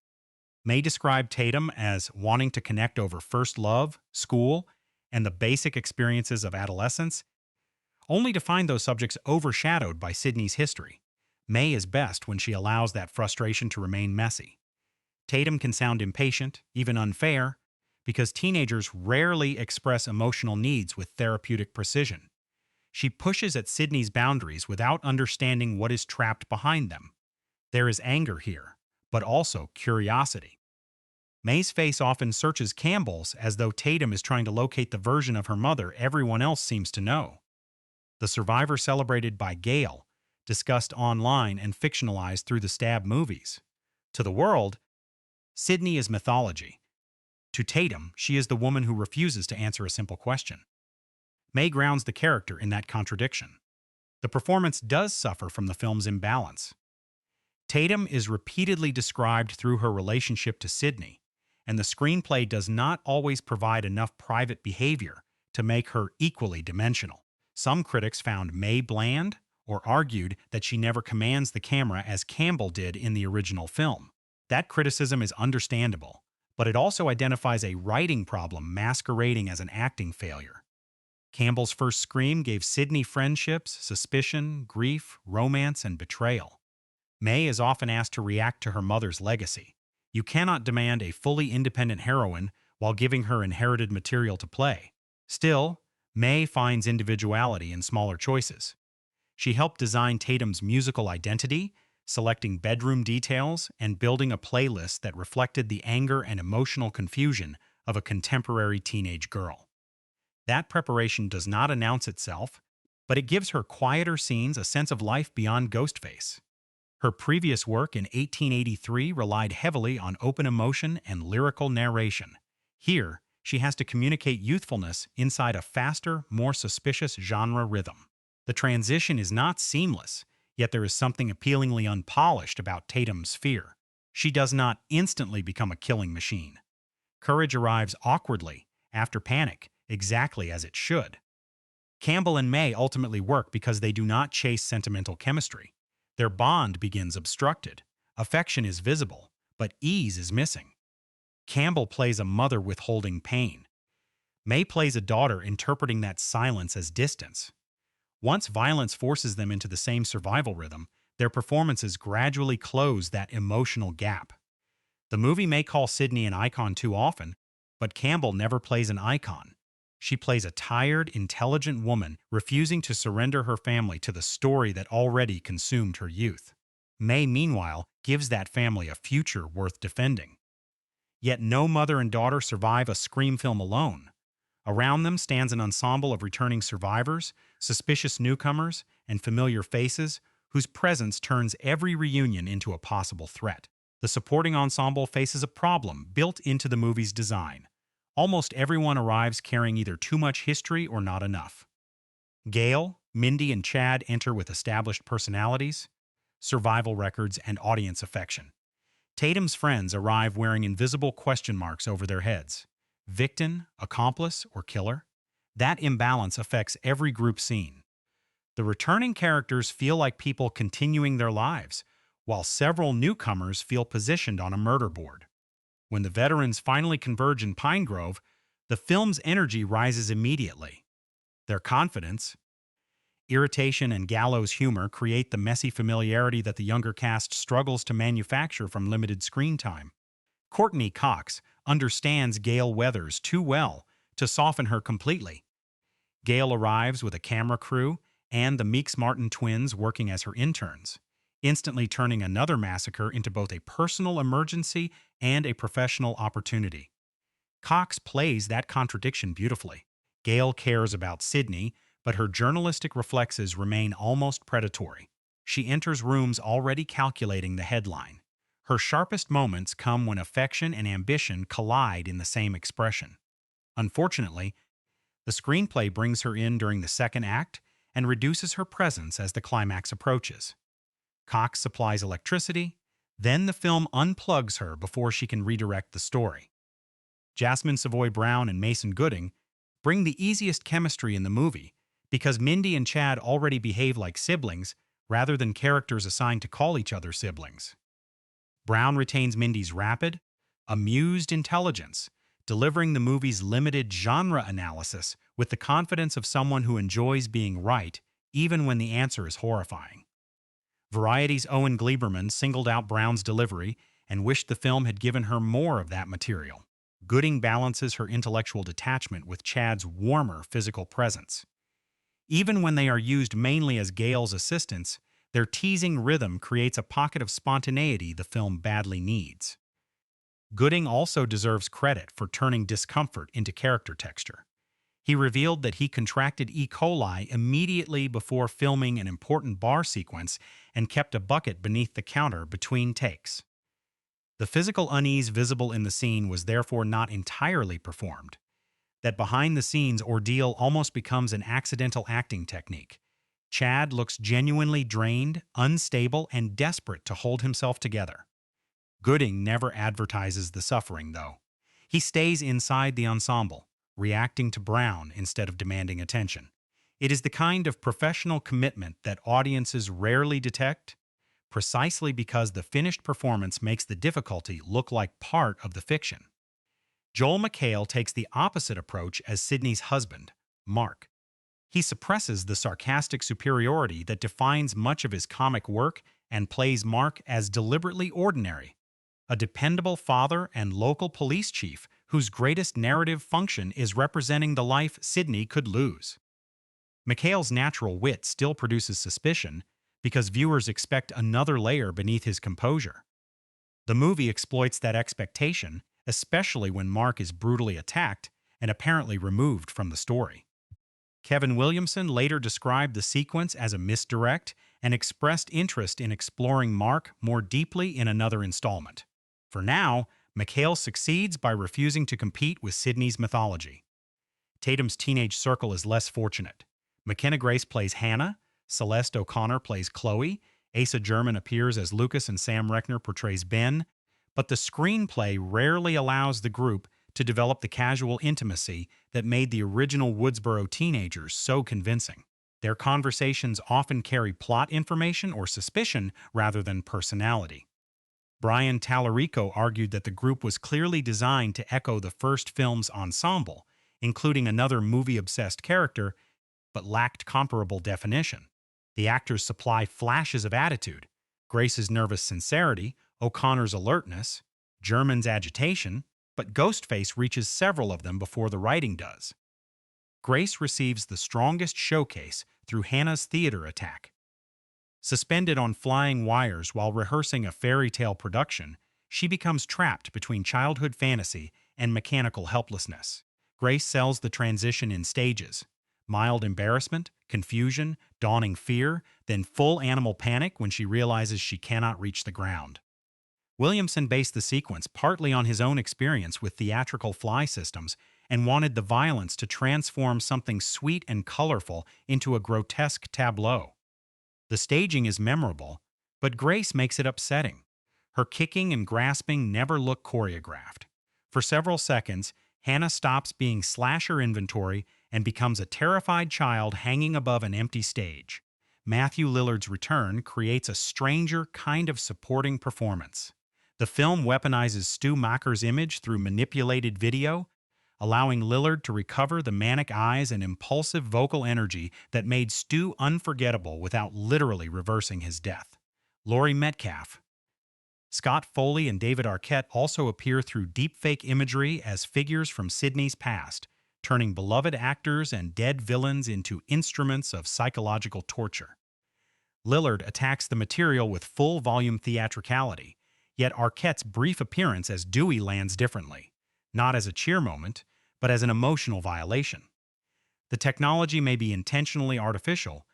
May described Tatum as wanting to connect over first love, school, and the basic experiences of adolescence, only to find those subjects overshadowed by Sidney's history. May is best when she allows that frustration to remain messy. Tatum can sound impatient, even unfair, because teenagers rarely express emotional needs with therapeutic precision. She pushes at Sidney's boundaries without understanding what is trapped behind them. There is anger here, but also curiosity. May's face often searches Campbell's as though Tatum is trying to locate the version of her mother everyone else seems to know. The survivor celebrated by Gale, discussed online and fictionalized through the Stab movies. To the world, Sidney is mythology. To Tatum, she is the woman who refuses to answer a simple question. May grounds the character in that contradiction. The performance does suffer from the film's imbalance. Tatum is repeatedly described through her relationship to Sidney, and the screenplay does not always provide enough private behavior to make her equally dimensional. Some critics found May bland or argued that she never commands the camera as Campbell did in the original film. That criticism is understandable, but it also identifies a writing problem masquerading as an acting failure. Campbell's first Scream gave Sidney friendships, suspicion, grief, romance, and betrayal. May is often asked to react to her mother's legacy. You cannot demand a fully independent heroine while giving her inherited material to play. Still, May finds individuality in smaller choices. She helped design Tatum's musical identity, selecting bedroom details and building a playlist that reflected the anger and emotional confusion of a contemporary teenage girl. That preparation does not announce itself, but it gives her quieter scenes a sense of life beyond Ghostface. Her previous work in 1883 relied heavily on open emotion and lyrical narration. Here, she has to communicate youthfulness inside a faster, more suspicious genre rhythm. The transition is not seamless, yet there is something appealingly unpolished about Tatum's fear. She does not instantly become a killing machine. Courage arrives awkwardly, after panic, exactly as it should. Campbell and May ultimately work because they do not chase sentimental chemistry. Their bond begins obstructed. Affection is visible, but ease is missing. Campbell plays a mother withholding pain. May plays a daughter interpreting that silence as distance. Once violence forces them into the same survival rhythm, their performances gradually close that emotional gap. The movie may call Sidney an icon too often, but Campbell never plays an icon. She plays a tired, intelligent woman refusing to surrender her family to the story that already consumed her youth. May, meanwhile, gives that family a future worth defending. Yet no mother and daughter survive a Scream film alone. Around them stands an ensemble of returning survivors, suspicious newcomers, and familiar faces whose presence turns every reunion into a possible threat. The supporting ensemble faces a problem built into the movie's design. Almost everyone arrives carrying either too much history or not enough. Gale, Mindy, and Chad enter with established personalities, survival records, and audience affection. Tatum's friends arrive wearing invisible question marks over their heads. Victim, accomplice, or killer? That imbalance affects every group scene. The returning characters feel like people continuing their lives, while several newcomers feel positioned on a murder board. When the veterans finally converge in Pine Grove, the film's energy rises immediately. Their confidence, Irritation and gallows humor create the messy familiarity that the younger cast struggles to manufacture from limited screen time. Courtney Cox understands Gail Weathers too well to soften her completely. Gail arrives with a camera crew and the Meeks Martin twins working as her interns, instantly turning another massacre into both a personal emergency and a professional opportunity. Cox plays that contradiction beautifully. Gail cares about Sidney, but her journalistic reflexes remain almost predatory. She enters rooms already calculating the headline. Her sharpest moments come when affection and ambition collide in the same expression. Unfortunately, the screenplay brings her in during the second act and reduces her presence as the climax approaches. Cox supplies electricity, then the film unplugs her before she can redirect the story. Jasmine Savoy Brown and Mason Gooding bring the easiest chemistry in the movie because Mindy and Chad already behave like siblings rather than characters assigned to call each other siblings. Brown retains Mindy's rapid, amused intelligence, delivering the movie's limited genre analysis with the confidence of someone who enjoys being right, even when the answer is horrifying. Variety's Owen Gleiberman singled out Brown's delivery and wished the film had given her more of that material. Gooding balances her intellectual detachment with Chad's warmer physical presence. Even when they are used mainly as Gail's assistants, their teasing rhythm creates a pocket of spontaneity the film badly needs. Gooding also deserves credit for turning discomfort into character texture. He revealed that he contracted E. coli immediately before filming an important bar sequence and kept a bucket beneath the counter between takes. The physical unease visible in the scene was therefore not entirely performed. That behind-the-scenes ordeal almost becomes an accidental acting technique. Chad looks genuinely drained, unstable, and desperate to hold himself together. Gooding never advertises the suffering, though. He stays inside the ensemble, reacting to Brown instead of demanding attention. It is the kind of professional commitment that audiences rarely detect, precisely because the finished performance makes the difficulty look like part of the fiction. Joel McHale takes the opposite approach as Sidney's husband, Mark. He suppresses the sarcastic superiority that defines much of his comic work and plays Mark as deliberately ordinary, a dependable father and local police chief whose greatest narrative function is representing the life Sidney could lose. McHale's natural wit still produces suspicion because viewers expect another layer beneath his composure. The movie exploits that expectation, especially when Mark is brutally attacked and apparently removed from the story. Kevin Williamson later described the sequence as a misdirect and expressed interest in exploring Mark more deeply in another installment. For now, McHale succeeds by refusing to compete with Sidney's mythology. Tatum's teenage circle is less fortunate. McKenna Grace plays Hannah, Celeste O'Connor plays Chloe, Asa German appears as Lucas, and Sam Reckner portrays Ben, but the screenplay rarely allows the group to develop the casual intimacy that made the original Woodsboro teenagers so convincing. Their conversations often carry plot information or suspicion rather than personality. Brian Tallarico argued that the group was clearly designed to echo the first film's ensemble, including another movie-obsessed character, but lacked comparable definition. The actors supply flashes of attitude, Grace's nervous sincerity, O'Connor's alertness, German's agitation, but Ghostface reaches several of them before the writing does. Grace receives the strongest showcase through Hannah's theater attack. Suspended on flying wires while rehearsing a fairy tale production, she becomes trapped between childhood fantasy and mechanical helplessness. Grace sells the transition in stages: mild embarrassment, confusion, dawning fear, then full animal panic when she realizes she cannot reach the ground. Williamson based the sequence partly on his own experience with theatrical fly systems and wanted the violence to transform something sweet and colorful into a grotesque tableau. The staging is memorable, but Grace makes it upsetting. Her kicking and grasping never look choreographed. For several seconds, Hannah stops being slasher inventory and becomes a terrified child hanging above an empty stage. Matthew Lillard's return creates a stranger kind of supporting performance. The film weaponizes Stu Macher's image through manipulated video, allowing Lillard to recover the manic eyes and impulsive vocal energy that made Stu unforgettable without literally reversing his death. Laurie Metcalf. Scott Foley and David Arquette also appear through deepfake imagery as figures from Sidney's past, turning beloved actors and dead villains into instruments of psychological torture. Lillard attacks the material with full-volume theatricality, yet Arquette's brief appearance as Dewey lands differently, not as a cheer moment, but as an emotional violation. The technology may be intentionally artificial,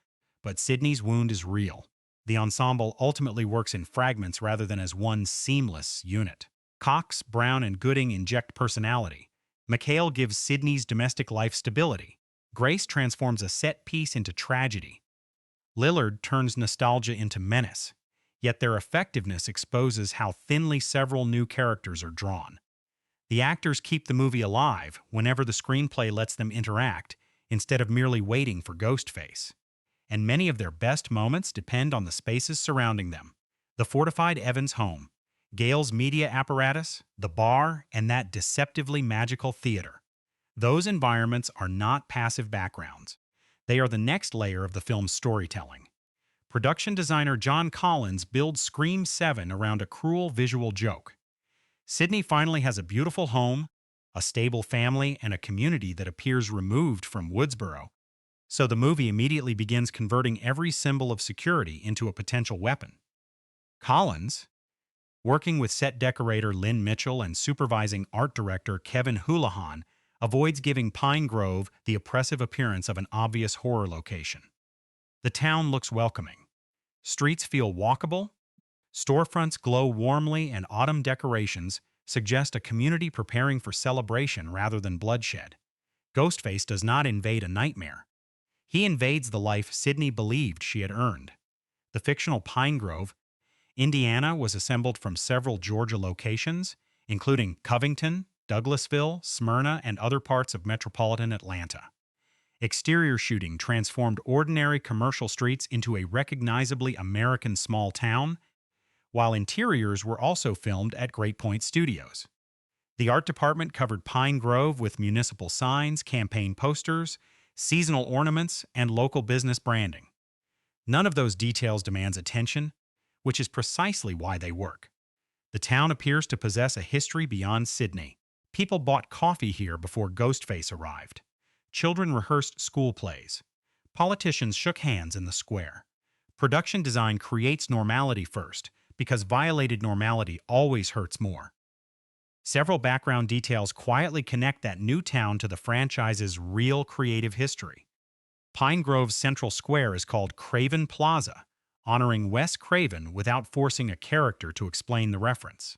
but Sidney's wound is real. The ensemble ultimately works in fragments rather than as one seamless unit. Cox, Brown, and Gooding inject personality. McHale gives Sidney's domestic life stability. Grace transforms a set piece into tragedy. Lillard turns nostalgia into menace, yet their effectiveness exposes how thinly several new characters are drawn. The actors keep the movie alive whenever the screenplay lets them interact, instead of merely waiting for Ghostface. And many of their best moments depend on the spaces surrounding them. The fortified Evans home, Gale's media apparatus, the bar, and that deceptively magical theater. Those environments are not passive backgrounds. They are the next layer of the film's storytelling. Production designer John Collins builds Scream 7 around a cruel visual joke. Sidney finally has a beautiful home, a stable family, and a community that appears removed from Woodsboro. So the movie immediately begins converting every symbol of security into a potential weapon. Collins, working with set decorator Lynn Mitchell and supervising art director Kevin Houlihan, avoids giving Pine Grove the oppressive appearance of an obvious horror location. The town looks welcoming. Streets feel walkable. Storefronts glow warmly, and autumn decorations suggest a community preparing for celebration rather than bloodshed. Ghostface does not invade a nightmare. He invades the life Sidney believed she had earned. The fictional Pine Grove, Indiana, was assembled from several Georgia locations, including Covington, Douglasville, Smyrna, and other parts of metropolitan Atlanta. Exterior shooting transformed ordinary commercial streets into a recognizably American small town, while interiors were also filmed at Great Point Studios. The art department covered Pine Grove with municipal signs, campaign posters, seasonal ornaments, and local business branding. None of those details demands attention, which is precisely why they work. The town appears to possess a history beyond Sidney. People bought coffee here before Ghostface arrived. Children rehearsed school plays. Politicians shook hands in the square. Production design creates normality first, because violated normality always hurts more. Several background details quietly connect that new town to the franchise's real creative history. Pine Grove's central square is called Craven Plaza, honoring Wes Craven without forcing a character to explain the reference.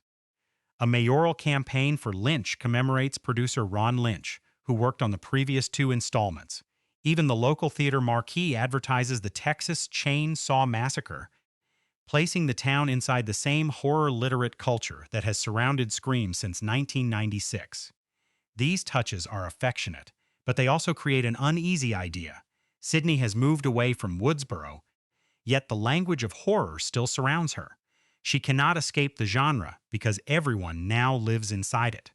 A mayoral campaign for Lynch commemorates producer Ron Lynch, who worked on the previous 2 installments. Even the local theater marquee advertises the Texas Chainsaw Massacre, placing the town inside the same horror-literate culture that has surrounded Scream since 1996. These touches are affectionate, but they also create an uneasy idea. Sidney has moved away from Woodsboro, yet the language of horror still surrounds her. She cannot escape the genre because everyone now lives inside it.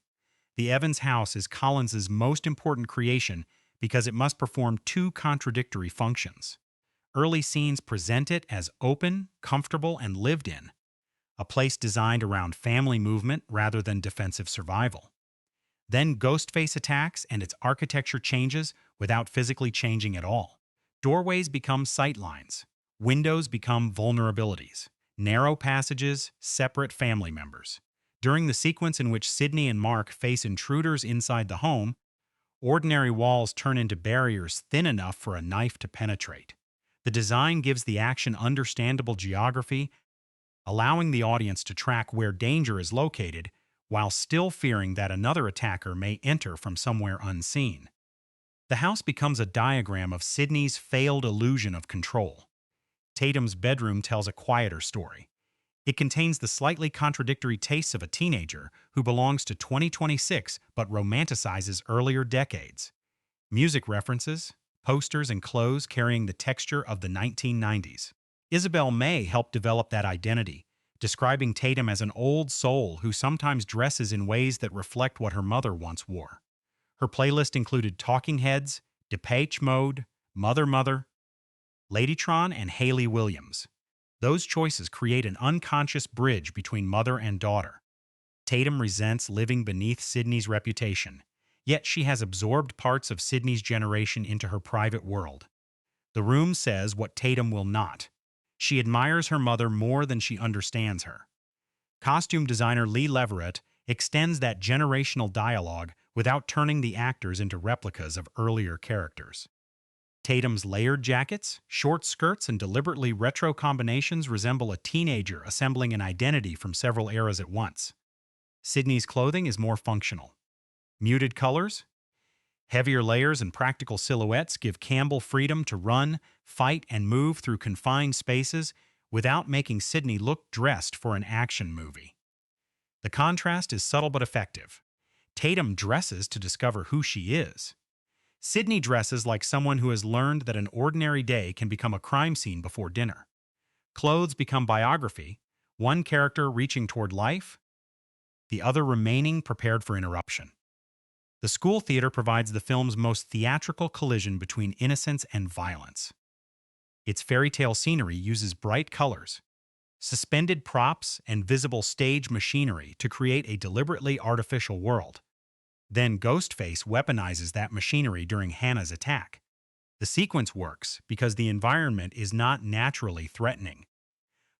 The Evans house is Collins's most important creation because it must perform 2 contradictory functions. Early scenes present it as open, comfortable, and lived in, a place designed around family movement rather than defensive survival. Then Ghostface attacks and its architecture changes without physically changing at all. Doorways become sightlines. Windows become vulnerabilities. Narrow passages, separate family members. During the sequence in which Sidney and Mark face intruders inside the home, ordinary walls turn into barriers thin enough for a knife to penetrate. The design gives the action understandable geography, allowing the audience to track where danger is located while still fearing that another attacker may enter from somewhere unseen. The house becomes a diagram of Sidney's failed illusion of control. Tatum's bedroom tells a quieter story. It contains the slightly contradictory tastes of a teenager who belongs to 2026 but romanticizes earlier decades. Music references, posters, and clothes carrying the texture of the 1990s. Isabel May helped develop that identity, describing Tatum as an old soul who sometimes dresses in ways that reflect what her mother once wore. Her playlist included Talking Heads, Depeche Mode, Mother Mother, Ladytron, and Hayley Williams. Those choices create an unconscious bridge between mother and daughter. Tatum resents living beneath Sidney's reputation, yet she has absorbed parts of Sidney's generation into her private world. The Room says what Tatum will not. She admires her mother more than she understands her. Costume designer Lee Leverett extends that generational dialogue without turning the actors into replicas of earlier characters. Tatum's layered jackets, short skirts, and deliberately retro combinations resemble a teenager assembling an identity from several eras at once. Sidney's clothing is more functional. Muted colors, heavier layers, and practical silhouettes give Campbell freedom to run, fight, and move through confined spaces without making Sidney look dressed for an action movie. The contrast is subtle but effective. Tatum dresses to discover who she is. Sidney dresses like someone who has learned that an ordinary day can become a crime scene before dinner. Clothes become biography, one character reaching toward life, the other remaining prepared for interruption. The school theater provides the film's most theatrical collision between innocence and violence. Its fairy tale scenery uses bright colors, suspended props, and visible stage machinery to create a deliberately artificial world. Then Ghostface weaponizes that machinery during Hannah's attack. The sequence works because the environment is not naturally threatening.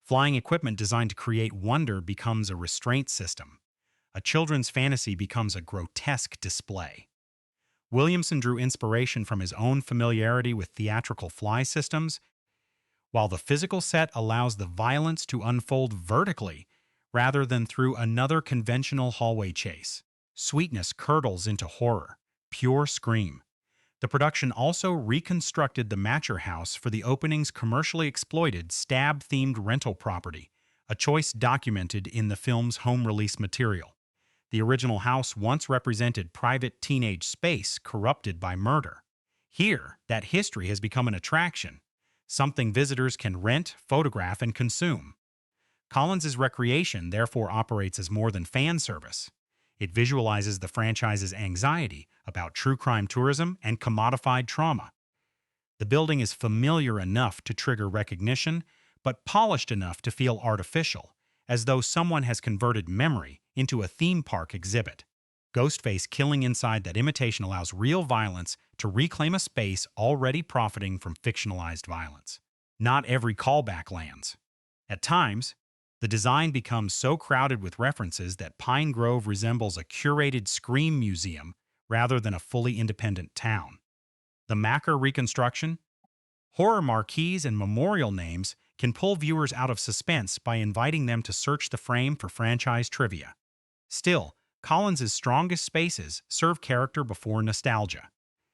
Flying equipment designed to create wonder becomes a restraint system. A children's fantasy becomes a grotesque display. Williamson drew inspiration from his own familiarity with theatrical fly systems, while the physical set allows the violence to unfold vertically rather than through another conventional hallway chase. Sweetness curdles into horror, pure scream. The production also reconstructed the Macher house for the opening's commercially exploited stab-themed rental property, a choice documented in the film's home release material. The original house once represented private teenage space corrupted by murder. Here, that history has become an attraction, something visitors can rent, photograph, and consume. Collins's recreation therefore operates as more than fan service. It visualizes the franchise's anxiety about true crime tourism and commodified trauma. The building is familiar enough to trigger recognition, but polished enough to feel artificial, as though someone has converted memory into a theme park exhibit. Ghostface killing inside that imitation allows real violence to reclaim a space already profiting from fictionalized violence. Not every callback lands. At times, the design becomes so crowded with references that Pine Grove resembles a curated Scream museum rather than a fully independent town. The Macher reconstruction, horror marquees, and memorial names can pull viewers out of suspense by inviting them to search the frame for franchise trivia. Still, Collins's strongest spaces serve character before nostalgia.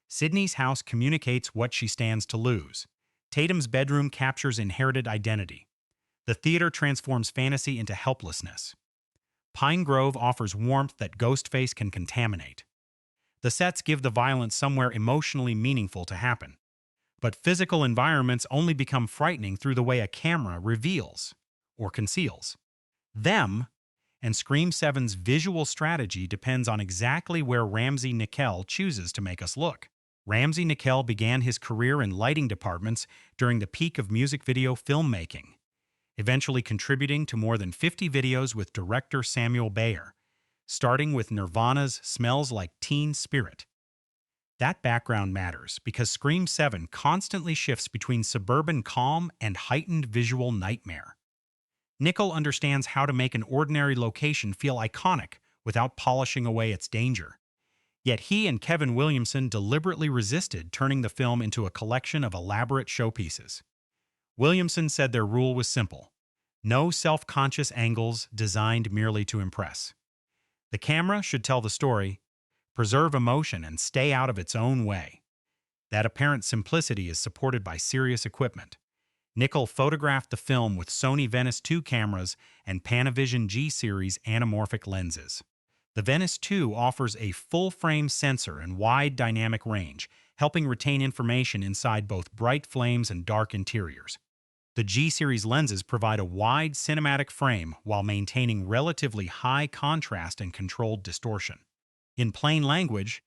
Sidney's house communicates what she stands to lose. Tatum's bedroom captures inherited identity. The theater transforms fantasy into helplessness. Pine Grove offers warmth that Ghostface can contaminate. The sets give the violence somewhere emotionally meaningful to happen. But physical environments only become frightening through the way a camera reveals or conceals them, and Scream 7's visual strategy depends on exactly where Ramsey Nickell chooses to make us look. Ramsey Nickell began his career in lighting departments during the peak of music video filmmaking, eventually contributing to more than 50 videos with director Samuel Bayer, starting with Nirvana's Smells Like Teen Spirit. That background matters because Scream 7 constantly shifts between suburban calm and heightened visual nightmare. Nickell understands how to make an ordinary location feel iconic without polishing away its danger. Yet he and Kevin Williamson deliberately resisted turning the film into a collection of elaborate showpieces. Williamson said their rule was simple: no self-conscious angles designed merely to impress. The camera should tell the story, preserve emotion, and stay out of its own way. That apparent simplicity is supported by serious equipment. Nickell photographed the film with Sony Venice 2 cameras and Panavision G-series anamorphic lenses. The Venice 2 offers a full-frame sensor and wide dynamic range, helping retain information inside both bright flames and dark interiors. The G-series lenses provide a wide cinematic frame while maintaining relatively high contrast and controlled distortion. In plain language,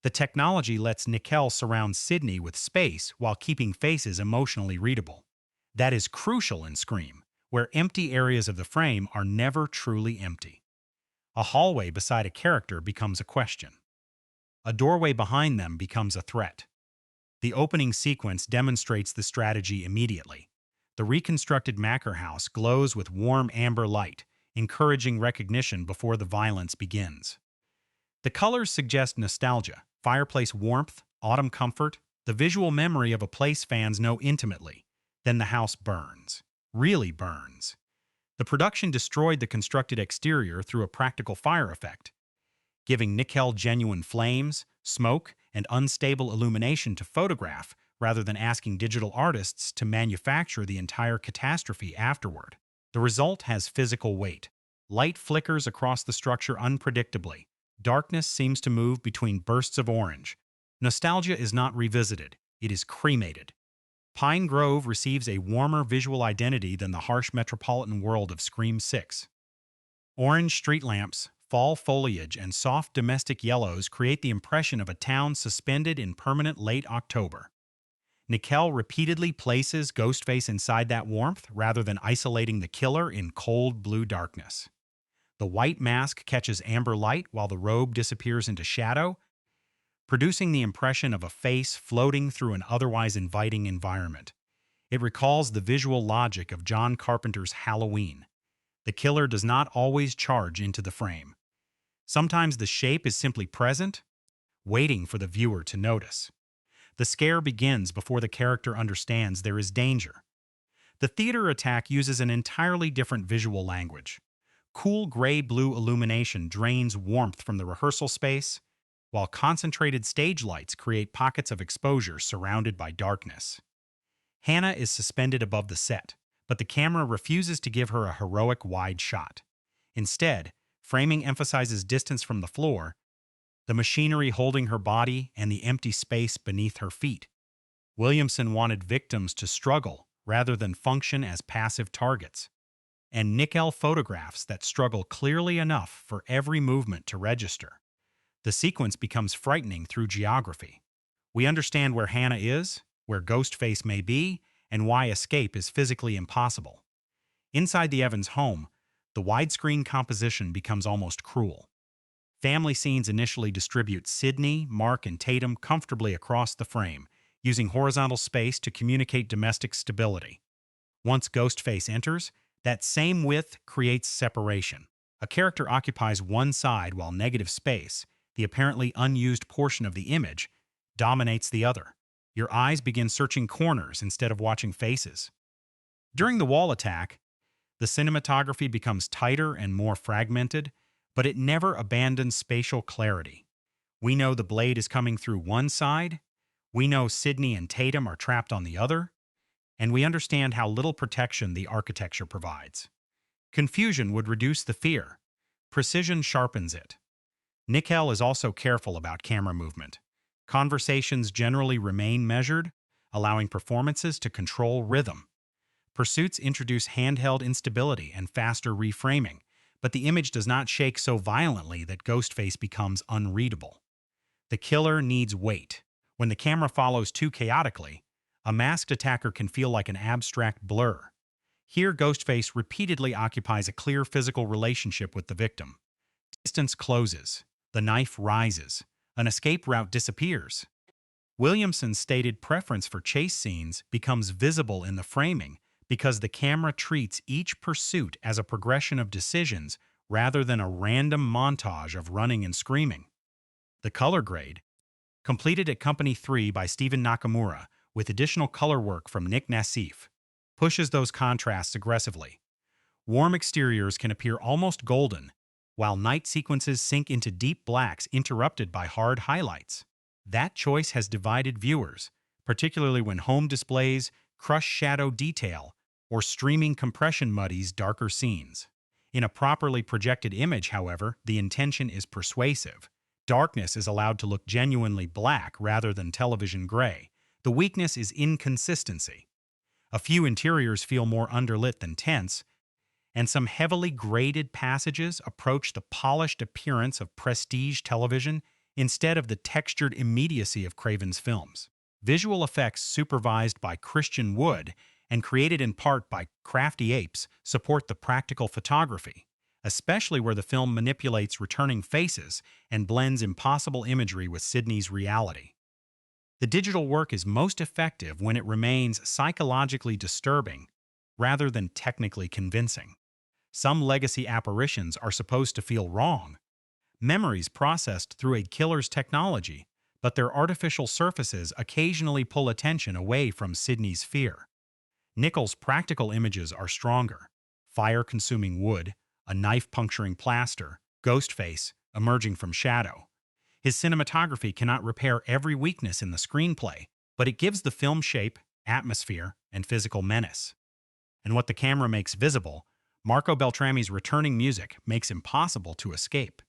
the The technology lets Nickel surround Sidney with space while keeping faces emotionally readable. That is crucial in Scream, where empty areas of the frame are never truly empty. A hallway beside a character becomes a question. A doorway behind them becomes a threat. The opening sequence demonstrates the strategy immediately. The reconstructed Macher house glows with warm amber light, encouraging recognition before the violence begins. The colors suggest nostalgia, fireplace warmth, autumn comfort, the visual memory of a place fans know intimately. Then the house burns. Really burns. The production destroyed the constructed exterior through a practical fire effect, giving Nickel genuine flames, smoke, and unstable illumination to photograph rather than asking digital artists to manufacture the entire catastrophe afterward. The result has physical weight. Light flickers across the structure unpredictably. Darkness seems to move between bursts of orange. Nostalgia is not revisited, it is cremated. Pine Grove receives a warmer visual identity than the harsh metropolitan world of Scream 6. Orange street lamps, fall foliage, and soft domestic yellows create the impression of a town suspended in permanent late October. Nickel repeatedly places Ghostface inside that warmth rather than isolating the killer in cold blue darkness. The white mask catches amber light while the robe disappears into shadow, producing the impression of a face floating through an otherwise inviting environment. It recalls the visual logic of John Carpenter's Halloween. The killer does not always charge into the frame. Sometimes the shape is simply present, waiting for the viewer to notice. The scare begins before the character understands there is danger. The theater attack uses an entirely different visual language. Cool gray-blue illumination drains warmth from the rehearsal space, while concentrated stage lights create pockets of exposure surrounded by darkness. Hannah is suspended above the set, but the camera refuses to give her a heroic wide shot. Instead, framing emphasizes distance from the floor, the machinery holding her body, and the empty space beneath her feet. Williamson wanted victims to struggle rather than function as passive targets. And Nickel photographs that struggle clearly enough for every movement to register. The sequence becomes frightening through geography. We understand where Hannah is, where Ghostface may be, and why escape is physically impossible. Inside the Evans home, the widescreen composition becomes almost cruel. Family scenes initially distribute Sidney, Mark, and Tatum comfortably across the frame, using horizontal space to communicate domestic stability. Once Ghostface enters, that same width creates separation. A character occupies one side while negative space, the apparently unused portion of the image, dominates the other. Your eyes begin searching corners instead of watching faces. During the wall attack, the cinematography becomes tighter and more fragmented, but it never abandons spatial clarity. We know the blade is coming through one side, we know Sidney and Tatum are trapped on the other, and we understand how little protection the architecture provides. Confusion would reduce the fear. Precision sharpens it. Nickel is also careful about camera movement. Conversations generally remain measured, allowing performances to control rhythm. Pursuits introduce handheld instability and faster reframing, but the image does not shake so violently that Ghostface becomes unreadable. The killer needs weight. When the camera follows too chaotically, a masked attacker can feel like an abstract blur. Here, Ghostface repeatedly occupies a clear physical relationship with the victim. Distance closes. The knife rises. An escape route disappears. Williamson's stated preference for chase scenes becomes visible in the framing because the camera treats each pursuit as a progression of decisions rather than a random montage of running and screaming. The color grade, completed at Company 3 by Stephen Nakamura with additional color work from Nick Nassif, pushes those contrasts aggressively. Warm exteriors can appear almost golden, while night sequences sink into deep blacks interrupted by hard highlights. That choice has divided viewers, particularly when home displays crush shadow detail or streaming compression muddies darker scenes. In a properly projected image, however, the intention is persuasive. Darkness is allowed to look genuinely black rather than television gray. The weakness is inconsistency. A few interiors feel more underlit than tense, and some heavily graded passages approach the polished appearance of prestige television instead of the textured immediacy of Craven's films. Visual effects supervised by Christian Wood and created in part by crafty apes support the practical photography, especially where the film manipulates returning faces and blends impossible imagery with Sidney's reality. The digital work is most effective when it remains psychologically disturbing rather than technically convincing. Some legacy apparitions are supposed to feel wrong, memories processed through a killer's technology, but their artificial surfaces occasionally pull attention away from Sidney's fear. Nichols' practical images are stronger: fire-consuming wood, a knife-puncturing plaster, Ghostface emerging from shadow. His cinematography cannot repair every weakness in the screenplay, but it gives the film shape, atmosphere, and physical menace. And what the camera makes visible, Marco Beltrami's returning music makes impossible to escape.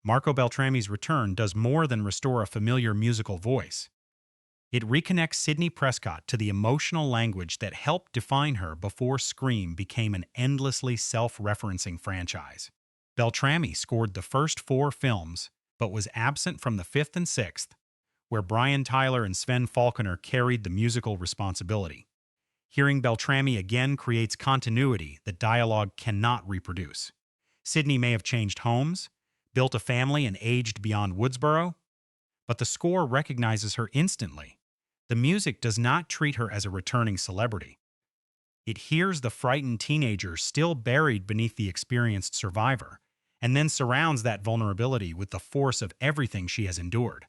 Marco Beltrami's return does more than restore a familiar musical voice. It reconnects Sidney Prescott to the emotional language that helped define her before Scream became an endlessly self-referencing franchise. Beltrami scored the first 4 films, but was absent from the 5th and 6th, where Brian Tyler and Sven Falconer carried the musical responsibility. Hearing Beltrami again creates continuity that dialogue cannot reproduce. Sidney may have changed homes, built a family, and aged beyond Woodsboro, but the score recognizes her instantly. The music does not treat her as a returning celebrity. It hears the frightened teenager still buried beneath the experienced survivor, and then surrounds that vulnerability with the force of everything she has endured.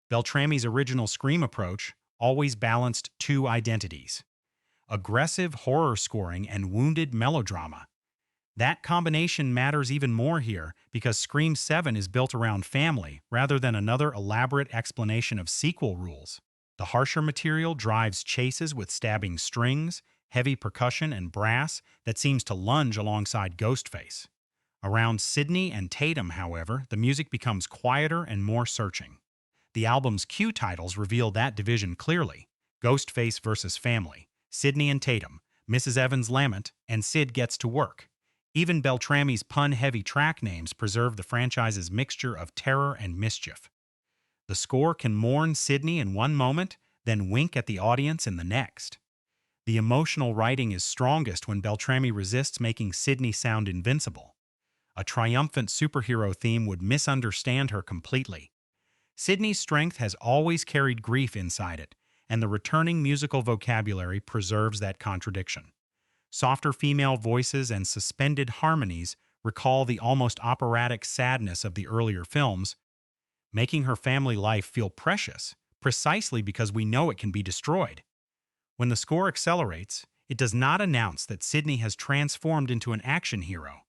Beltrami's original Scream approach always balanced 2 identities: aggressive horror scoring and wounded melodrama. That combination matters even more here because Scream 7 is built around family rather than another elaborate explanation of sequel rules. The harsher material drives chases with stabbing strings, heavy percussion, and brass that seems to lunge alongside Ghostface. Around Sidney and Tatum, however, the music becomes quieter and more searching. The album's cue titles reveal that division clearly: Ghostface versus Family, Sidney and Tatum, Mrs. Evans' Lament, and Sid Gets to Work. Even Beltrami's pun-heavy track names preserve the franchise's mixture of terror and mischief. The score can mourn Sidney in one moment, then wink at the audience in the next. The emotional writing is strongest when Beltrami resists making Sidney sound invincible. A triumphant superhero theme would misunderstand her completely. Sidney's strength has always carried grief inside it, and the returning musical vocabulary preserves that contradiction. Softer female voices and suspended harmonies recall the almost operatic sadness of the earlier films, making her family life feel precious, precisely because we know it can be destroyed. When the score accelerates, it does not announce that Sidney has transformed into an action hero.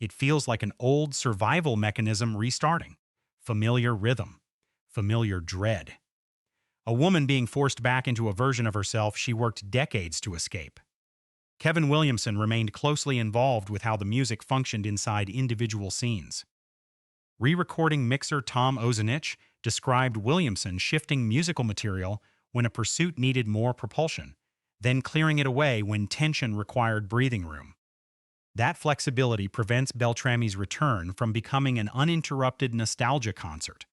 It feels like an old survival mechanism restarting. Familiar rhythm, familiar dread. A woman being forced back into a version of herself she worked decades to escape. Kevin Williamson remained closely involved with how the music functioned inside individual scenes. Re-recording mixer Tom Ozanich described Williamson shifting musical material when a pursuit needed more propulsion, then clearing it away when tension required breathing room. That flexibility prevents Beltrami's return from becoming an uninterrupted nostalgia concert.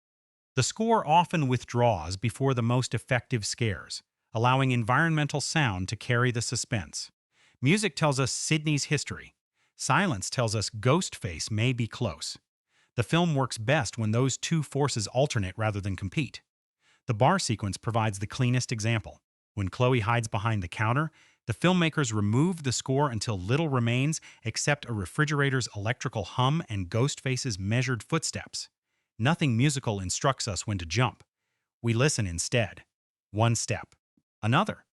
The score often withdraws before the most effective scares, allowing environmental sound to carry the suspense. Music tells us Sidney's history. Silence tells us Ghostface may be close. The film works best when those 2 forces alternate rather than compete. The bar sequence provides the cleanest example. When Chloe hides behind the counter, the filmmakers remove the score until little remains except a refrigerator's electrical hum and Ghostface's measured footsteps. Nothing musical instructs us when to jump. We listen instead. One step, another,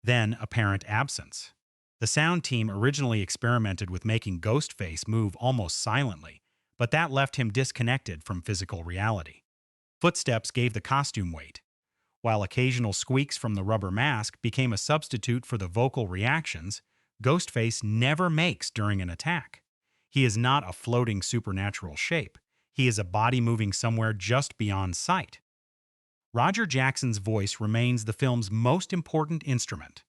then apparent absence. The sound team originally experimented with making Ghostface move almost silently, but that left him disconnected from physical reality. Footsteps gave the costume weight, while occasional squeaks from the rubber mask became a substitute for the vocal reactions Ghostface never makes during an attack. He is not a floating supernatural shape. He is a body moving somewhere just beyond sight. Roger Jackson's voice remains the film's most important instrument.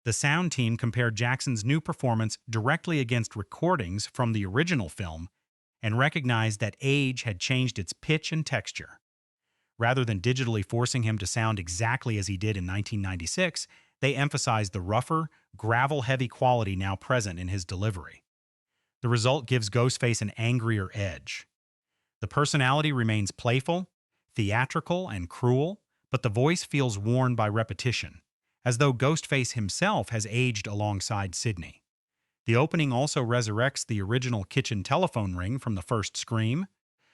The sound team compared Jackson's new performance directly against recordings from the original film and recognized that age had changed its pitch and texture. Rather than digitally forcing him to sound exactly as he did in 1996, they emphasized the rougher, gravel-heavy quality now present in his delivery. The result gives Ghostface an angrier edge. The personality remains playful, theatrical, and cruel, but the voice feels worn by repetition, as though Ghostface himself has aged alongside Sidney. The opening also resurrects the original kitchen telephone ring from the first Scream,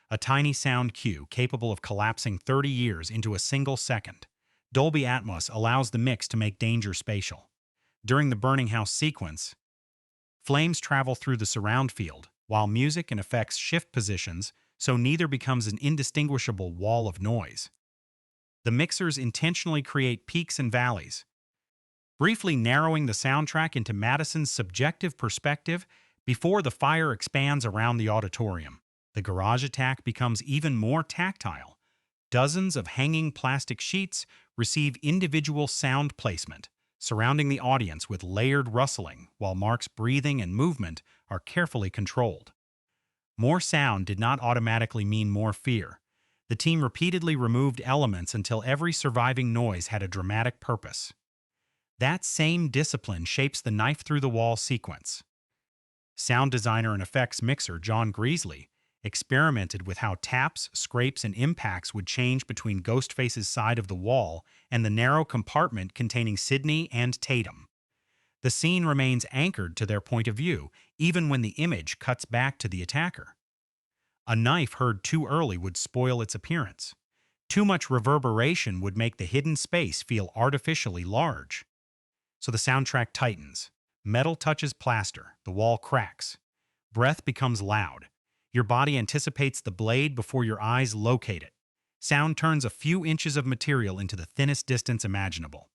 a tiny sound cue capable of collapsing 30 years into a single second. Dolby Atmos allows the mix to make danger spatial. During the burning house sequence, flames travel through the surround field, while music and effects shift positions so neither becomes an indistinguishable wall of noise. The mixers intentionally create peaks and valleys, briefly narrowing the soundtrack into Madison's subjective perspective before the fire expands around the auditorium. The garage attack becomes even more tactile. Dozens of hanging plastic sheets receive individual sound placement, surrounding the audience with layered rustling, while Mark's breathing and movement are carefully controlled. More sound did not automatically mean more fear. The team repeatedly removed elements until every surviving noise had a dramatic purpose. That same discipline shapes the knife-through-the-wall sequence. Sound designer and effects mixer John Greasley experimented with how taps, scrapes, and impacts would change between Ghostface's side of the wall and the narrow compartment containing Sidney and Tatum. The scene remains anchored to their point of view, even when the image cuts back to the attacker. A knife heard too early would spoil its appearance. Too much reverberation would make the hidden space feel artificially large. So the soundtrack tightens. Metal touches plaster, the wall cracks. Breath becomes loud. Your body anticipates the blade before your eyes locate it. Sound turns a few inches of material into the thinnest distance imaginable.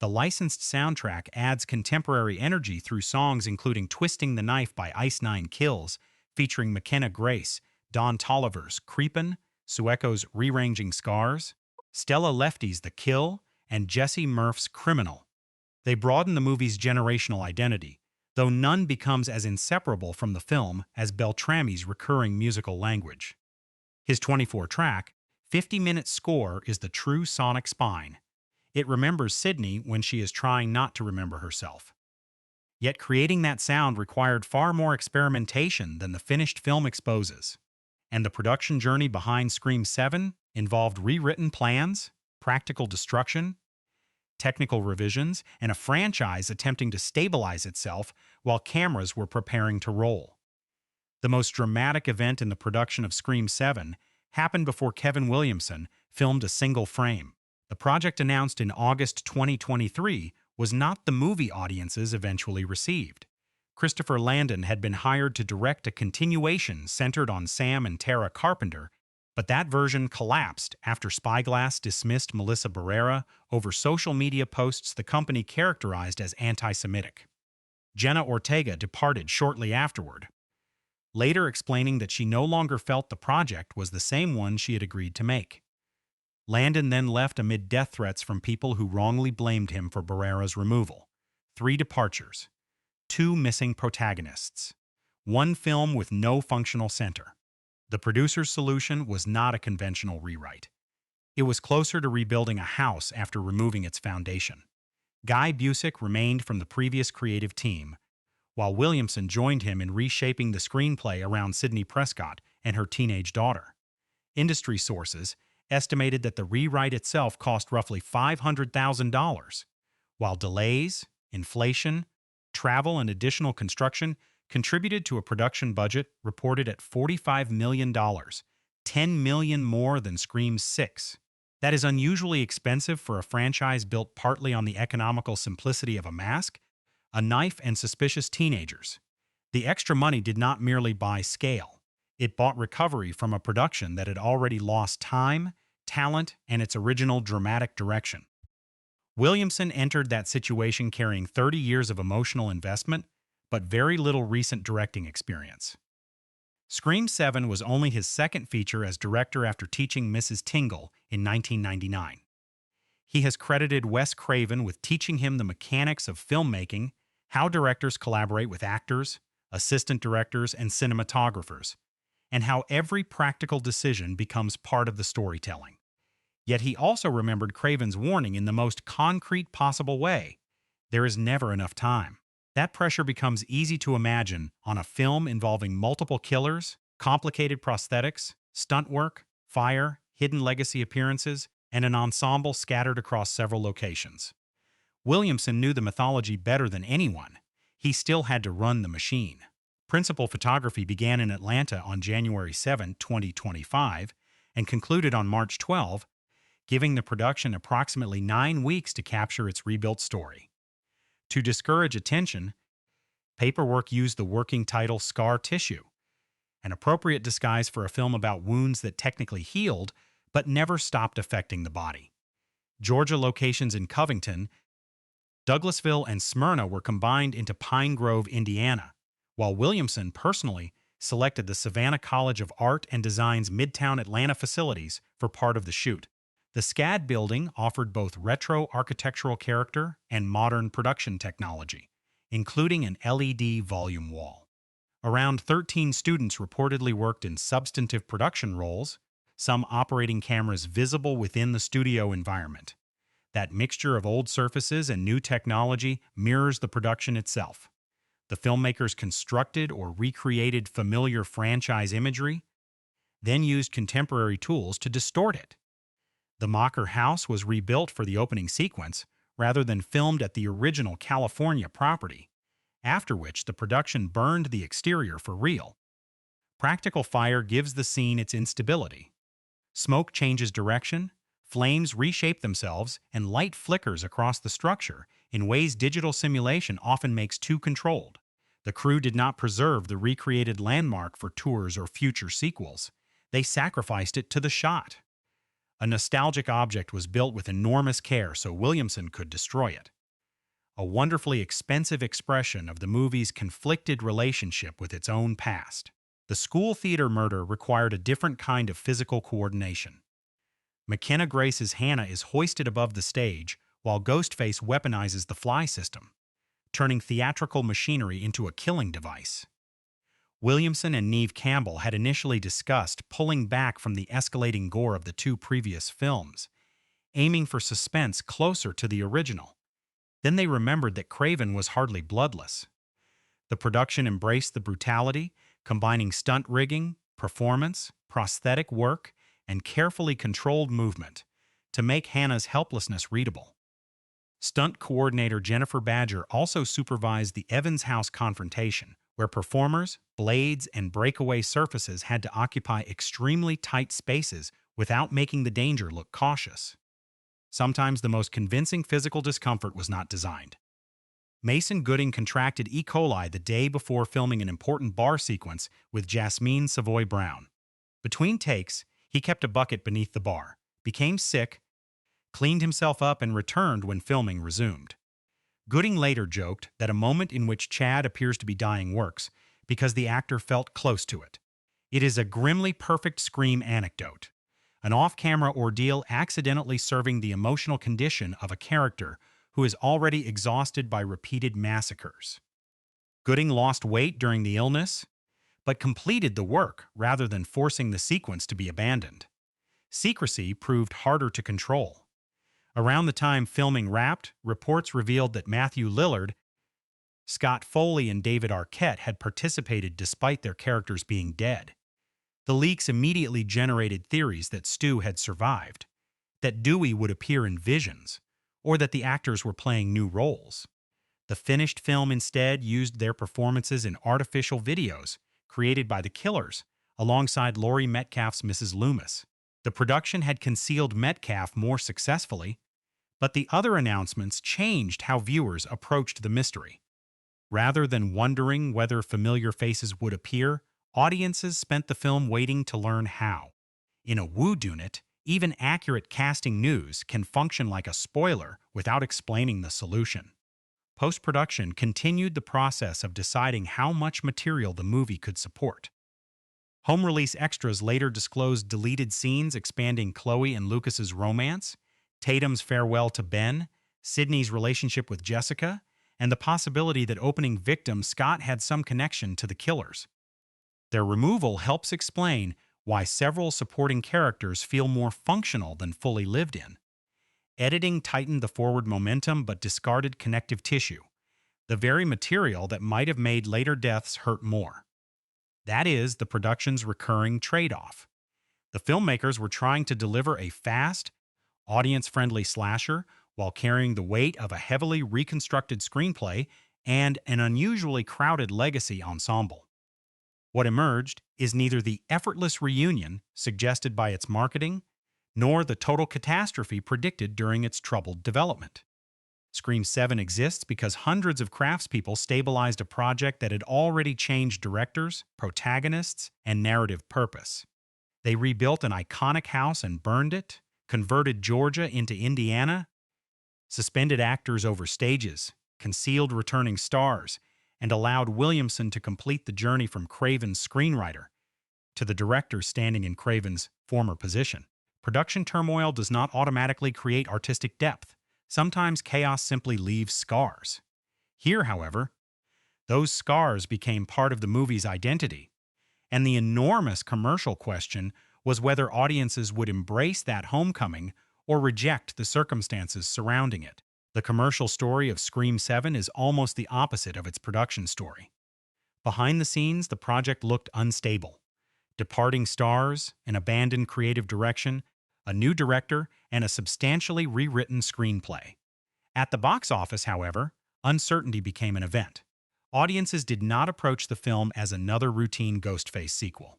The licensed soundtrack adds contemporary energy through songs including Twisting the Knife by Ice Nine Kills, featuring McKenna Grace, Don Tolliver's Creepin', Sueco's Rearranging Scars, Stella Lefty's The Kill, and Jesse Murph's Criminal. They broaden the movie's generational identity, though none becomes as inseparable from the film as Beltrami's recurring musical language. His 24-track, 50-minute score is the true sonic spine. It remembers Sidney when she is trying not to remember herself. Yet creating that sound required far more experimentation than the finished film exposes. And the production journey behind Scream 7 involved rewritten plans, practical destruction, technical revisions, and a franchise attempting to stabilize itself while cameras were preparing to roll. The most dramatic event in the production of Scream 7 happened before Kevin Williamson filmed a single frame. The project announced in August 2023 was not the movie audiences eventually received. Christopher Landon had been hired to direct a continuation centered on Sam and Tara Carpenter, but that version collapsed after Spyglass dismissed Melissa Barrera over social media posts the company characterized as anti-Semitic. Jenna Ortega departed shortly afterward, later explaining that she no longer felt the project was the same one she had agreed to make. Landon then left amid death threats from people who wrongly blamed him for Barrera's removal. 3 departures, 2 missing protagonists, 1 film with no functional center. The producer's solution was not a conventional rewrite. It was closer to rebuilding a house after removing its foundation. Guy Busick remained from the previous creative team, while Williamson joined him in reshaping the screenplay around Sidney Prescott and her teenage daughter. Industry sources estimated that the rewrite itself cost roughly $500,000, while delays, inflation, travel, and additional construction contributed to a production budget reported at $45 million, $10 million more than Scream 6. That is unusually expensive for a franchise built partly on the economical simplicity of a mask, a knife, and suspicious teenagers. The extra money did not merely buy scale. It bought recovery from a production that had already lost time, talent, and its original dramatic direction. Williamson entered that situation carrying 30 years of emotional investment, but very little recent directing experience. Scream 7 was only his second feature as director after teaching Mrs. Tingle in 1999. He has credited Wes Craven with teaching him the mechanics of filmmaking, how directors collaborate with actors, assistant directors, and cinematographers, and how every practical decision becomes part of the storytelling. Yet he also remembered Craven's warning in the most concrete possible way. There is never enough time. That pressure becomes easy to imagine on a film involving multiple killers, complicated prosthetics, stunt work, fire, hidden legacy appearances, and an ensemble scattered across several locations. Williamson knew the mythology better than anyone. He still had to run the machine. Principal photography began in Atlanta on January 7, 2025, and concluded on March 12, giving the production approximately 9 weeks to capture its rebuilt story. To discourage attention, paperwork used the working title Scar Tissue, an appropriate disguise for a film about wounds that technically healed but never stopped affecting the body. Georgia locations in Covington, Douglasville, and Smyrna were combined into Pine Grove, Indiana, while Williamson personally selected the Savannah College of Art and Design's Midtown Atlanta facilities for part of the shoot. The SCAD building offered both retro architectural character and modern production technology, including an LED volume wall. Around 13 students reportedly worked in substantive production roles, some operating cameras visible within the studio environment. That mixture of old surfaces and new technology mirrors the production itself. The filmmakers constructed or recreated familiar franchise imagery, then used contemporary tools to distort it. The Macher house was rebuilt for the opening sequence rather than filmed at the original California property, after which the production burned the exterior for real. Practical fire gives the scene its instability. Smoke changes direction, flames reshape themselves, and light flickers across the structure in ways digital simulation often makes too controlled. The crew did not preserve the recreated landmark for tours or future sequels. They sacrificed it to the shot. A nostalgic object was built with enormous care so Williamson could destroy it. A wonderfully expensive expression of the movie's conflicted relationship with its own past. The school theater murder required a different kind of physical coordination. McKenna Grace's Hannah is hoisted above the stage while Ghostface weaponizes the fly system, turning theatrical machinery into a killing device. Williamson and Neve Campbell had initially discussed pulling back from the escalating gore of the two previous films, aiming for suspense closer to the original. Then they remembered that Craven was hardly bloodless. The production embraced the brutality, combining stunt rigging, performance, prosthetic work, and carefully controlled movement to make Hannah's helplessness readable. Stunt coordinator Jennifer Badger also supervised the Evans House confrontation, where performers, blades, and breakaway surfaces had to occupy extremely tight spaces without making the danger look cautious. Sometimes the most convincing physical discomfort was not designed. Mason Gooding contracted E. coli the day before filming an important bar sequence with Jasmine Savoy Brown. Between takes, he kept a bucket beneath the bar, became sick, cleaned himself up, and returned when filming resumed. Gooding later joked that a moment in which Chad appears to be dying works because the actor felt close to it. It is a grimly perfect scream anecdote, an off-camera ordeal accidentally serving the emotional condition of a character who is already exhausted by repeated massacres. Gooding lost weight during the illness, but completed the work rather than forcing the sequence to be abandoned. Secrecy proved harder to control. Around the time filming wrapped, reports revealed that Matthew Lillard, Scott Foley, and David Arquette had participated despite their characters being dead. The leaks immediately generated theories that Stu had survived, that Dewey would appear in visions, or that the actors were playing new roles. The finished film instead used their performances in artificial videos created by the killers, alongside Laurie Metcalf's Mrs. Loomis. The production had concealed Metcalf more successfully, but the other announcements changed how viewers approached the mystery. Rather than wondering whether familiar faces would appear, audiences spent the film waiting to learn how. In a whodunit, even accurate casting news can function like a spoiler without explaining the solution. Post-production continued the process of deciding how much material the movie could support. Home-release extras later disclosed deleted scenes expanding Chloe and Lucas's romance, Tatum's farewell to Ben, Sidney's relationship with Jessica, and the possibility that opening victim Scott had some connection to the killers. Their removal helps explain why several supporting characters feel more functional than fully lived in. Editing tightened the forward momentum but discarded connective tissue, the very material that might have made later deaths hurt more. That is the production's recurring trade-off. The filmmakers were trying to deliver a fast, audience-friendly slasher while carrying the weight of a heavily reconstructed screenplay and an unusually crowded legacy ensemble. What emerged is neither the effortless reunion suggested by its marketing, nor the total catastrophe predicted during its troubled development. Scream 7 exists because hundreds of craftspeople stabilized a project that had already changed directors, protagonists, and narrative purpose. They rebuilt an iconic house and burned it, converted Georgia into Indiana, suspended actors over stages, concealed returning stars, and allowed Williamson to complete the journey from Craven's screenwriter to the director standing in Craven's former position. Production turmoil does not automatically create artistic depth. Sometimes chaos simply leaves scars. Here, however, those scars became part of the movie's identity, and the enormous commercial question was whether audiences would embrace that homecoming or reject the circumstances surrounding it. The commercial story of Scream 7 is almost the opposite of its production story. Behind the scenes, the project looked unstable. Departing stars, an abandoned creative direction, a new director, and a substantially rewritten screenplay. At the box office, however, uncertainty became an event. Audiences did not approach the film as another routine Ghostface sequel.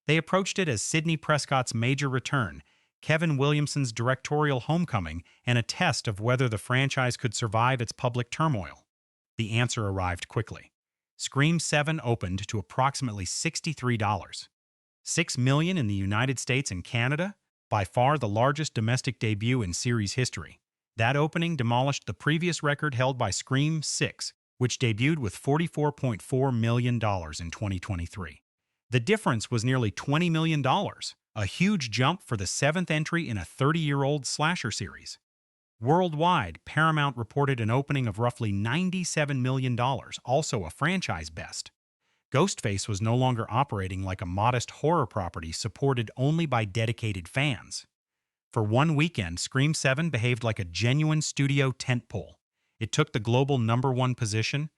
They approached it as Sidney Prescott's major return, Kevin Williamson's directorial homecoming, and a test of whether the franchise could survive its public turmoil. The answer arrived quickly. Scream 7 opened to approximately $63. $6 million in the United States and Canada, by far the largest domestic debut in series history. That opening demolished the previous record held by Scream 6, which debuted with $44.4 million in 2023. The difference was nearly $20 million, a huge jump for the seventh entry in a 30-year-old slasher series. Worldwide, Paramount reported an opening of roughly $97 million, also a franchise best. Ghostface was no longer operating like a modest horror property supported only by dedicated fans. For one weekend, Scream 7 behaved like a genuine studio tentpole. It took the global #1 position,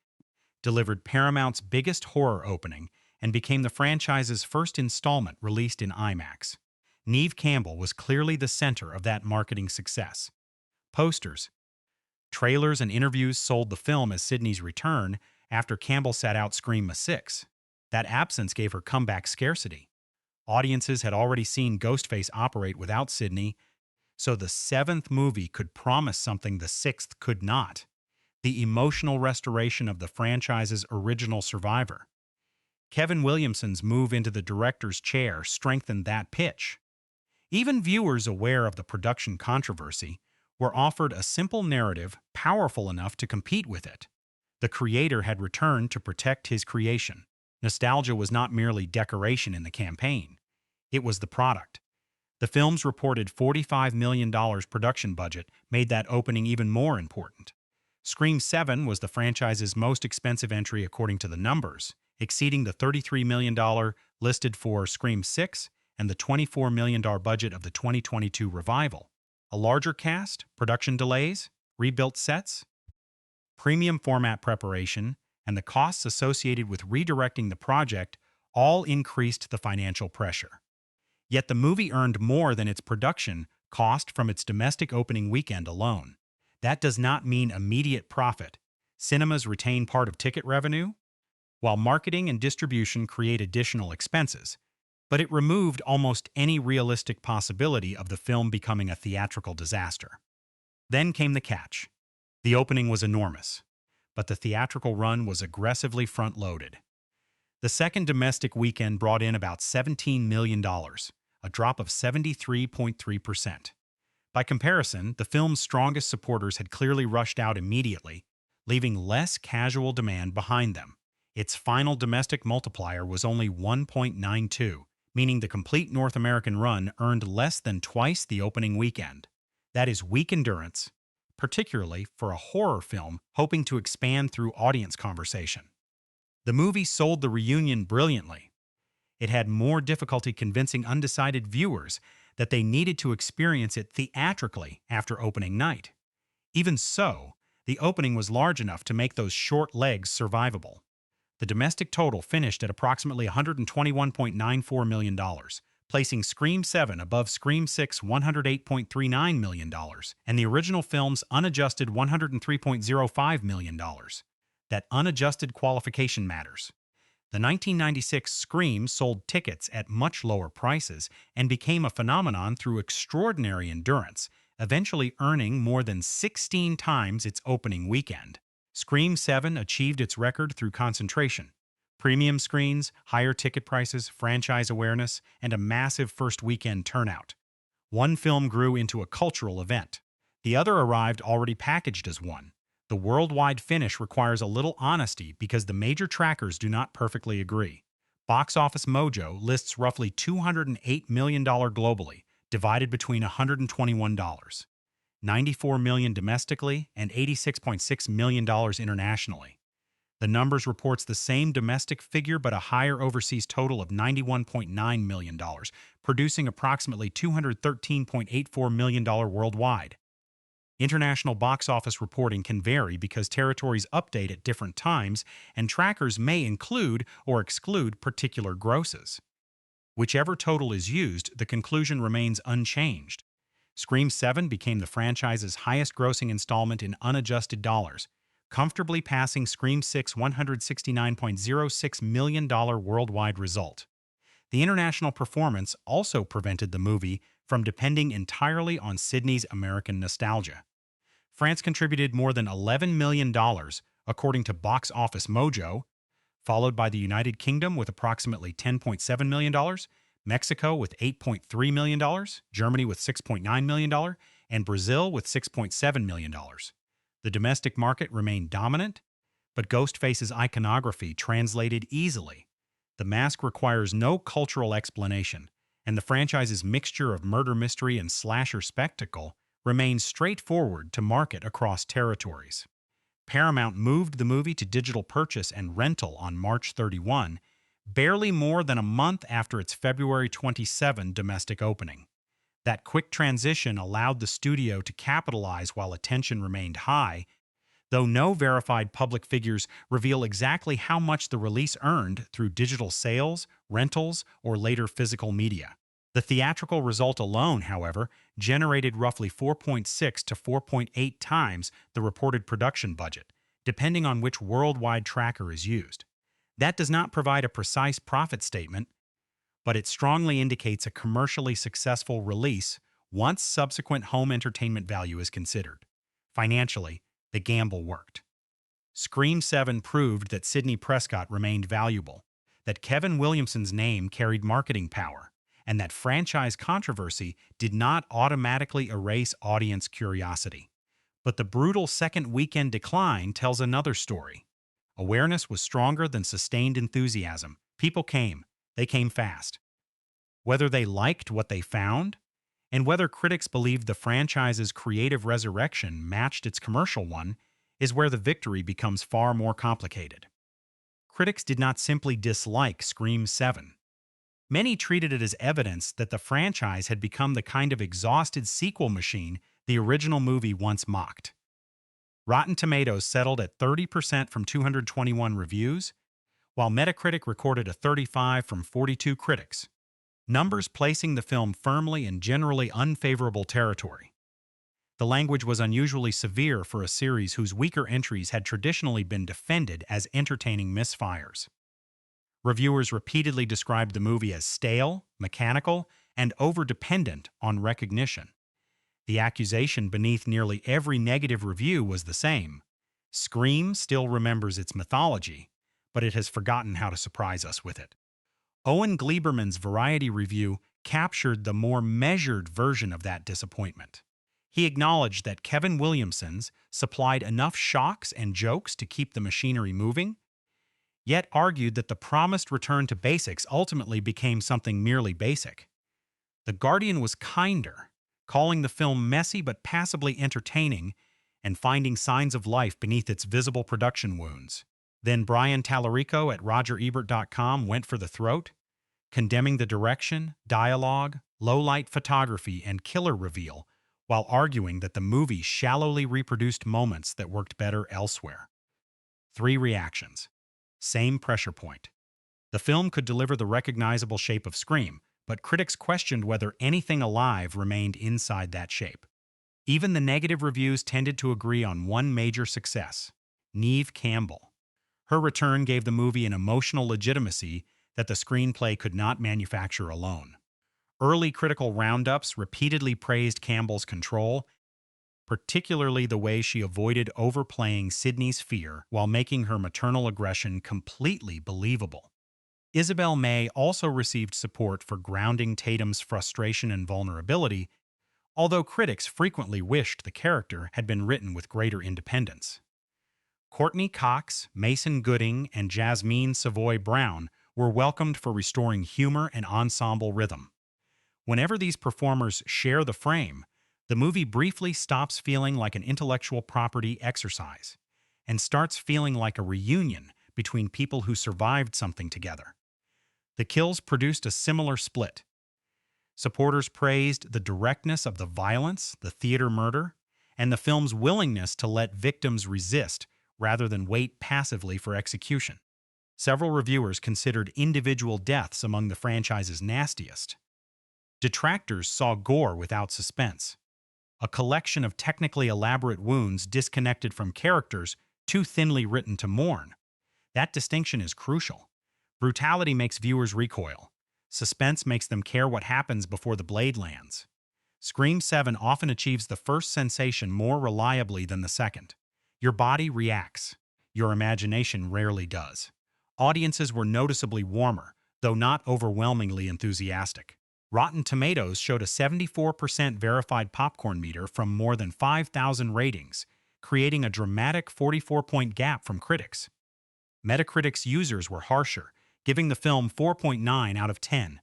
delivered Paramount's biggest horror opening, and became the franchise's first installment released in IMAX. Neve Campbell was clearly the center of that marketing success. Posters, trailers, and interviews sold the film as Sidney's return after Campbell sat out Scream 6. That absence gave her comeback scarcity. Audiences had already seen Ghostface operate without Sidney, so the seventh movie could promise something the sixth could not: the emotional restoration of the franchise's original survivor. Kevin Williamson's move into the director's chair strengthened that pitch. Even viewers aware of the production controversy were offered a simple narrative powerful enough to compete with it. The creator had returned to protect his creation. Nostalgia was not merely decoration in the campaign. It was the product. The film's reported $45 million production budget made that opening even more important. Scream 7 was the franchise's most expensive entry according to the numbers, exceeding the $33 million listed for Scream 6 and the $24 million budget of the 2022 revival. A larger cast, production delays, rebuilt sets, premium format preparation, and the costs associated with redirecting the project all increased the financial pressure. Yet the movie earned more than its production cost from its domestic opening weekend alone. That does not mean immediate profit. Cinemas retain part of ticket revenue, while marketing and distribution create additional expenses, but it removed almost any realistic possibility of the film becoming a theatrical disaster. Then came the catch. The opening was enormous, but the theatrical run was aggressively front-loaded. The second domestic weekend brought in about $17 million, a drop of 73.3%. By comparison, the film's strongest supporters had clearly rushed out immediately, leaving less casual demand behind them. Its final domestic multiplier was only 1.92, meaning the complete North American run earned less than twice the opening weekend. That is weak endurance, particularly for a horror film hoping to expand through audience conversation. The movie sold the reunion brilliantly, it had more difficulty convincing undecided viewers that they needed to experience it theatrically after opening night. Even so, the opening was large enough to make those short legs survivable. The domestic total finished at approximately $121.94 million, placing Scream 7 above Scream 6's $108.39 million and the original film's unadjusted $103.05 million. That unadjusted qualification matters. The 1996 Scream sold tickets at much lower prices and became a phenomenon through extraordinary endurance, eventually earning more than 16 times its opening weekend. Scream 7 achieved its record through concentration, premium screens, higher ticket prices, franchise awareness, and a massive first weekend turnout. One film grew into a cultural event. The other arrived already packaged as one. The worldwide finish requires a little honesty because the major trackers do not perfectly agree. Box Office Mojo lists roughly $208 million globally, divided between $121. $94 million domestically and $86.6 million internationally. The numbers reports the same domestic figure but a higher overseas total of $91.9 million, producing approximately $213.84 million worldwide. International box office reporting can vary because territories update at different times and trackers may include or exclude particular grosses. Whichever total is used, the conclusion remains unchanged. Scream 7 became the franchise's highest-grossing installment in unadjusted dollars, comfortably passing Scream 6's $169.06 million worldwide result. The international performance also prevented the movie from depending entirely on Sidney's American nostalgia. France contributed more than $11 million, according to Box Office Mojo, followed by the United Kingdom with approximately $10.7 million, Mexico with $8.3 million, Germany with $6.9 million, and Brazil with $6.7 million. The domestic market remained dominant, but Ghostface's iconography translated easily. The mask requires no cultural explanation, and the franchise's mixture of murder mystery and slasher spectacle remains straightforward to market across territories. Paramount moved the movie to digital purchase and rental on March 31, barely more than a month after its February 27 domestic opening. That quick transition allowed the studio to capitalize while attention remained high, though no verified public figures reveal exactly how much the release earned through digital sales, rentals, or later physical media. The theatrical result alone, however, generated roughly 4.6 to 4.8 times the reported production budget, depending on which worldwide tracker is used. That does not provide a precise profit statement, but it strongly indicates a commercially successful release once subsequent home entertainment value is considered. Financially, the gamble worked. Scream 7 proved that Sidney Prescott remained valuable, that Kevin Williamson's name carried marketing power, and that franchise controversy did not automatically erase audience curiosity. But the brutal second weekend decline tells another story. Awareness was stronger than sustained enthusiasm. People came. They came fast. Whether they liked what they found, and whether critics believed the franchise's creative resurrection matched its commercial one, is where the victory becomes far more complicated. Critics did not simply dislike Scream 7. Many treated it as evidence that the franchise had become the kind of exhausted sequel machine the original movie once mocked. Rotten Tomatoes settled at 30% from 221 reviews, while Metacritic recorded a 35 from 42 critics, numbers placing the film firmly in generally unfavorable territory. The language was unusually severe for a series whose weaker entries had traditionally been defended as entertaining misfires. Reviewers repeatedly described the movie as stale, mechanical, and over-dependent on recognition. The accusation beneath nearly every negative review was the same. Scream still remembers its mythology, but it has forgotten how to surprise us with it. Owen Gleiberman's Variety review captured the more measured version of that disappointment. He acknowledged that Kevin Williamson's supplied enough shocks and jokes to keep the machinery moving, yet argued that the promised return to basics ultimately became something merely basic. The Guardian was kinder, calling the film messy but passably entertaining and finding signs of life beneath its visible production wounds. Then Brian Tallarico at RogerEbert.com went for the throat, condemning the direction, dialogue, low-light photography, and killer reveal, while arguing that the movie shallowly reproduced moments that worked better elsewhere. 3 reactions. Same pressure point. The film could deliver the recognizable shape of Scream, but critics questioned whether anything alive remained inside that shape. Even the negative reviews tended to agree on one major success: Neve Campbell. Her return gave the movie an emotional legitimacy that the screenplay could not manufacture alone. Early critical roundups repeatedly praised Campbell's control, particularly the way she avoided overplaying Sidney's fear while making her maternal aggression completely believable. Isabel May also received support for grounding Tatum's frustration and vulnerability, although critics frequently wished the character had been written with greater independence. Courtney Cox, Mason Gooding, and Jasmine Savoy Brown were welcomed for restoring humor and ensemble rhythm. Whenever these performers share the frame, the movie briefly stops feeling like an intellectual property exercise and starts feeling like a reunion between people who survived something together. The kills produced a similar split. Supporters praised the directness of the violence, the theater murder, and the film's willingness to let victims resist rather than wait passively for execution. Several reviewers considered individual deaths among the franchise's nastiest. Detractors saw gore without suspense, a collection of technically elaborate wounds disconnected from characters too thinly written to mourn. That distinction is crucial. Brutality makes viewers recoil. Suspense makes them care what happens before the blade lands. Scream 7 often achieves the first sensation more reliably than the second. Your body reacts. Your imagination rarely does. Audiences were noticeably warmer, though not overwhelmingly enthusiastic. Rotten Tomatoes showed a 74% verified popcorn meter from more than 5,000 ratings, creating a dramatic 44-point gap from critics. Metacritic's users were harsher, giving the film 4.9 out of 10.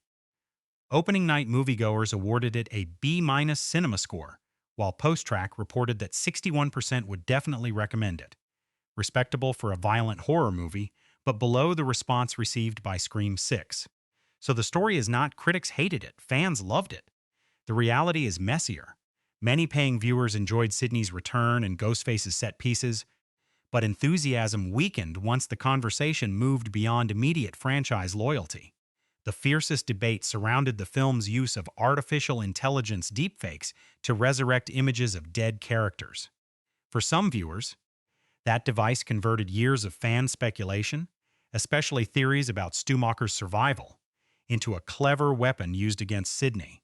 Opening night moviegoers awarded it a B- cinema score, while Post-Track reported that 61% would definitely recommend it. Respectable for a violent horror movie, but below the response received by Scream 6. So the story is not critics hated it, fans loved it. The reality is messier. Many paying viewers enjoyed Sidney's return and Ghostface's set pieces, but enthusiasm weakened once the conversation moved beyond immediate franchise loyalty. The fiercest debate surrounded the film's use of artificial intelligence deepfakes to resurrect images of dead characters. For some viewers, that device converted years of fan speculation, especially theories about Stu Macher's survival, into a clever weapon used against Sidney.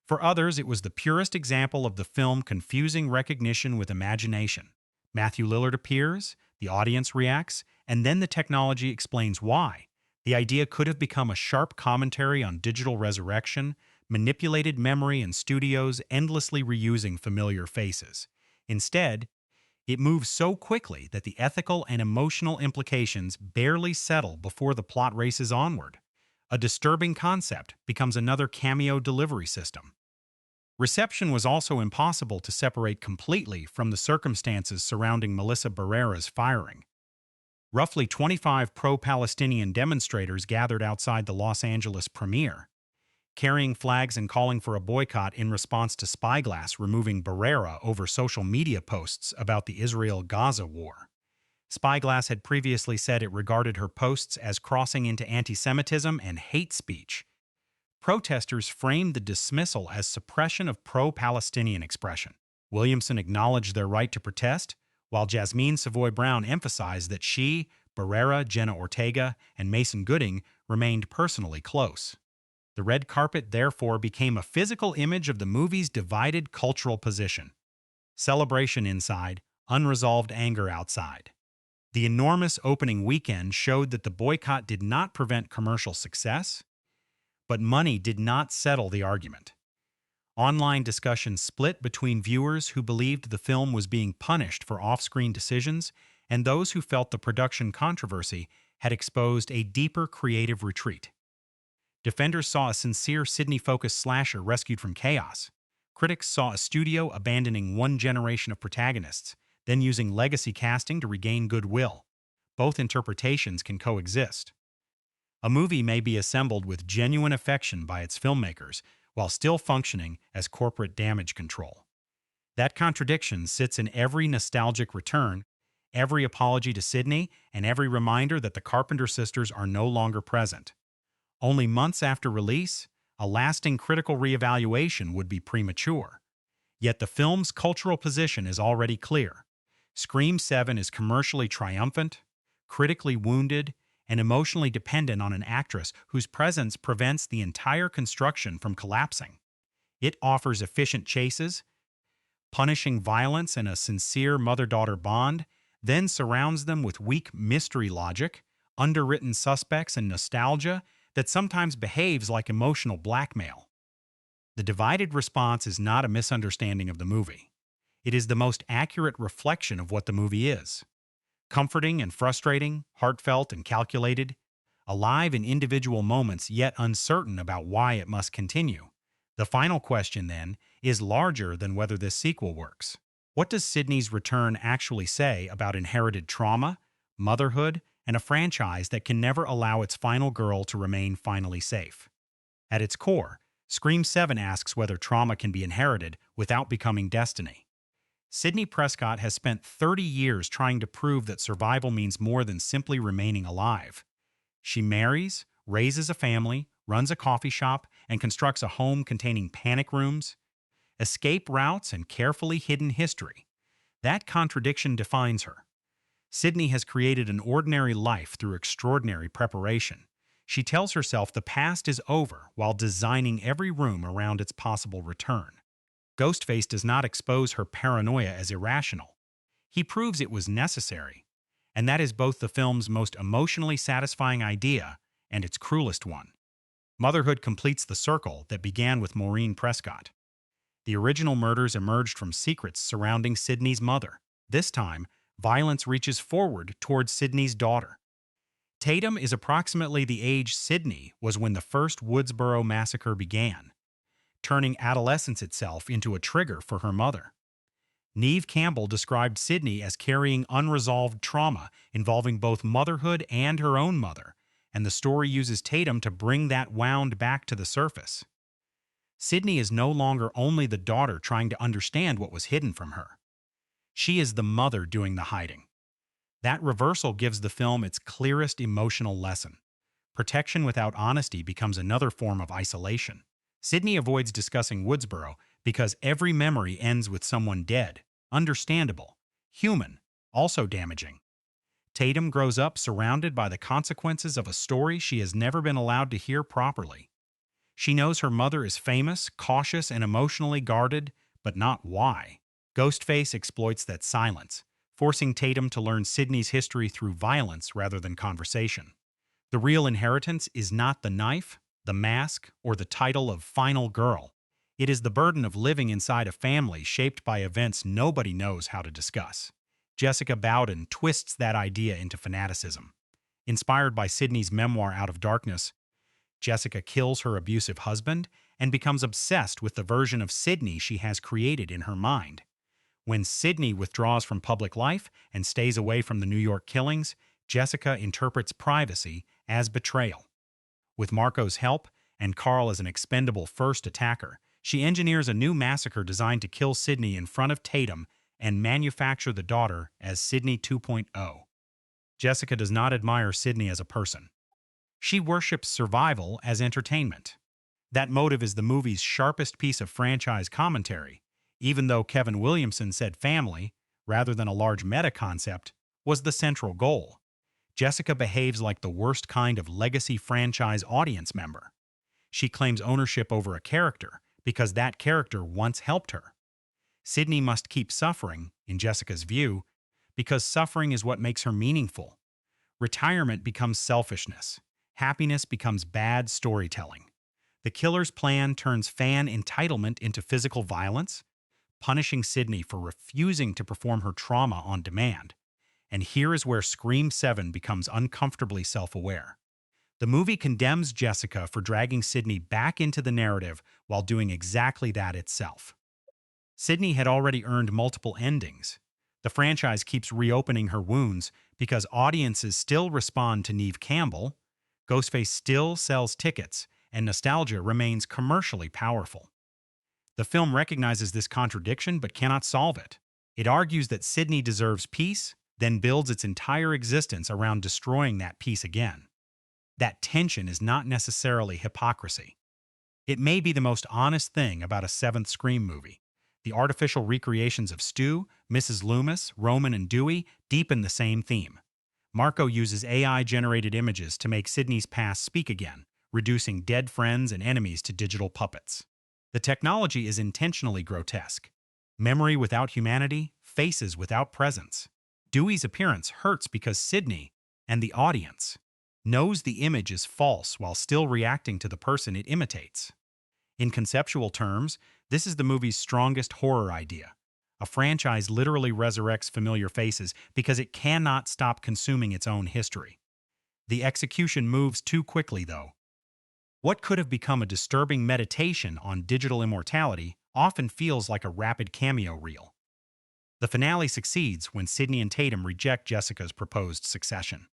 For others, it was the purest example of the film confusing recognition with imagination. Matthew Lillard appears, the audience reacts, and then the technology explains why. The idea could have become a sharp commentary on digital resurrection, manipulated memory, and studios endlessly reusing familiar faces. Instead, it moves so quickly that the ethical and emotional implications barely settle before the plot races onward. A disturbing concept becomes another cameo delivery system. Reception was also impossible to separate completely from the circumstances surrounding Melissa Barrera's firing. Roughly 25 pro-Palestinian demonstrators gathered outside the Los Angeles premiere, carrying flags and calling for a boycott in response to Spyglass removing Barrera over social media posts about the Israel-Gaza war. Spyglass had previously said it regarded her posts as crossing into anti-Semitism and hate speech. Protesters framed the dismissal as suppression of pro-Palestinian expression. Williamson acknowledged their right to protest, while Jasmine Savoy Brown emphasized that she, Barrera, Jenna Ortega, and Mason Gooding remained personally close. The red carpet therefore became a physical image of the movie's divided cultural position. Celebration inside, unresolved anger outside. The enormous opening weekend showed that the boycott did not prevent commercial success, but money did not settle the argument. Online discussions split between viewers who believed the film was being punished for off-screen decisions and those who felt the production controversy had exposed a deeper creative retreat. Defenders saw a sincere Sidney-focused slasher rescued from chaos. Critics saw a studio abandoning one generation of protagonists, then using legacy casting to regain goodwill. Both interpretations can coexist. A movie may be assembled with genuine affection by its filmmakers while still functioning as corporate damage control. That contradiction sits in every nostalgic return, every apology to Sidney, and every reminder that the Carpenter sisters are no longer present. Only months after release, a lasting critical reevaluation would be premature. Yet the film's cultural position is already clear. Scream 7 is commercially triumphant, critically wounded, and emotionally dependent on an actress whose presence prevents the entire construction from collapsing. It offers efficient chases, punishing violence and a sincere mother-daughter bond, then surrounds them with weak mystery logic, underwritten suspects, and nostalgia that sometimes behaves like emotional blackmail. The divided response is not a misunderstanding of the movie. It is the most accurate reflection of what the movie is. Comforting and frustrating, heartfelt and calculated, alive in individual moments yet uncertain about why it must continue. The final question, then, is larger than whether this sequel works. What does Sidney's return actually say about inherited trauma, motherhood, and a franchise that can never allow its final girl to remain finally safe? At its core, Scream 7 asks whether trauma can be inherited without becoming destiny. Sidney Prescott has spent 30 years trying to prove that survival means more than simply remaining alive. She marries, raises a family, runs a coffee shop, and constructs a home containing panic rooms, escape routes, and carefully hidden history. That contradiction defines her. Sidney has created an ordinary life through extraordinary preparation. She tells herself the past is over while designing every room around its possible return. Ghostface does not expose her paranoia as irrational. He proves it was necessary, and that is both the film's most emotionally satisfying idea and its cruelest one. Motherhood completes the circle that began with Maureen Prescott. The original murders emerged from secrets surrounding Sidney's mother. This time, violence reaches forward towards Sidney's daughter. Tatum is approximately the age Sidney was when the first Woodsboro massacre began, turning adolescence itself into a trigger for her mother. Neve Campbell described Sidney as carrying unresolved trauma involving both motherhood and her own mother, and the story uses Tatum to bring that wound back to the surface. Sidney is no longer only the daughter trying to understand what was hidden from her. She is the mother doing the hiding. That reversal gives the film its clearest emotional lesson. Protection without honesty becomes another form of isolation. Sidney avoids discussing Woodsboro because every memory ends with someone dead, understandable, human, also damaging. Tatum grows up surrounded by the consequences of a story she has never been allowed to hear properly. She knows her mother is famous, cautious, and emotionally guarded, but not why. Ghostface exploits that silence, forcing Tatum to learn Sidney's history through violence rather than conversation. The real inheritance is not the knife, the mask, or the title of final girl. It is the burden of living inside a family shaped by events nobody knows how to discuss. Jessica Bowden twists that idea into fanaticism. Inspired by Sidney's memoir Out of Darkness, Jessica kills her abusive husband and becomes obsessed with the version of Sidney she has created in her mind. When Sidney withdraws from public life and stays away from the New York killings, Jessica interprets privacy as betrayal. With Marco's help and Carl as an expendable first attacker, she engineers a new massacre designed to kill Sidney in front of Tatum and manufacture the daughter as Sidney 2.0. Jessica does not admire Sidney as a person. She worships survival as entertainment. That motive is the movie's sharpest piece of franchise commentary, even though Kevin Williamson said family, rather than a large meta-concept, was the central goal. Jessica behaves like the worst kind of legacy franchise audience member. She claims ownership over a character because that character once helped her. Sidney must keep suffering, in Jessica's view, because suffering is what makes her meaningful. Retirement becomes selfishness. Happiness becomes bad storytelling. The killer's plan turns fan entitlement into physical violence, punishing Sidney for refusing to perform her trauma on demand. And here is where Scream 7 becomes uncomfortably self-aware. The movie condemns Jessica for dragging Sidney back into the narrative while doing exactly that itself. Sidney had already earned multiple endings. The franchise keeps reopening her wounds because audiences still respond to Neve Campbell, Ghostface still sells tickets, and nostalgia remains commercially powerful. The film recognizes this contradiction but cannot solve it. It argues that Sidney deserves peace, then builds its entire existence around destroying that peace again. That tension is not necessarily hypocrisy. It may be the most honest thing about a seventh Scream movie. The artificial recreations of Stu, Mrs. Loomis, Roman, and Dewey deepen the same theme. Marco uses AI-generated images to make Sidney's past speak again, reducing dead friends and enemies to digital puppets. The technology is intentionally grotesque. Memory without humanity, faces without presence. Dewey's appearance hurts because Sidney, and the audience, knows the image is false while still reacting to the person it imitates. In conceptual terms, this is the movie's strongest horror idea. A franchise literally resurrects familiar faces because it cannot stop consuming its own history. The execution moves too quickly, though. What could have become a disturbing meditation on digital immortality often feels like a rapid cameo reel. The finale succeeds when Sidney and Tatum reject Jessica's proposed succession.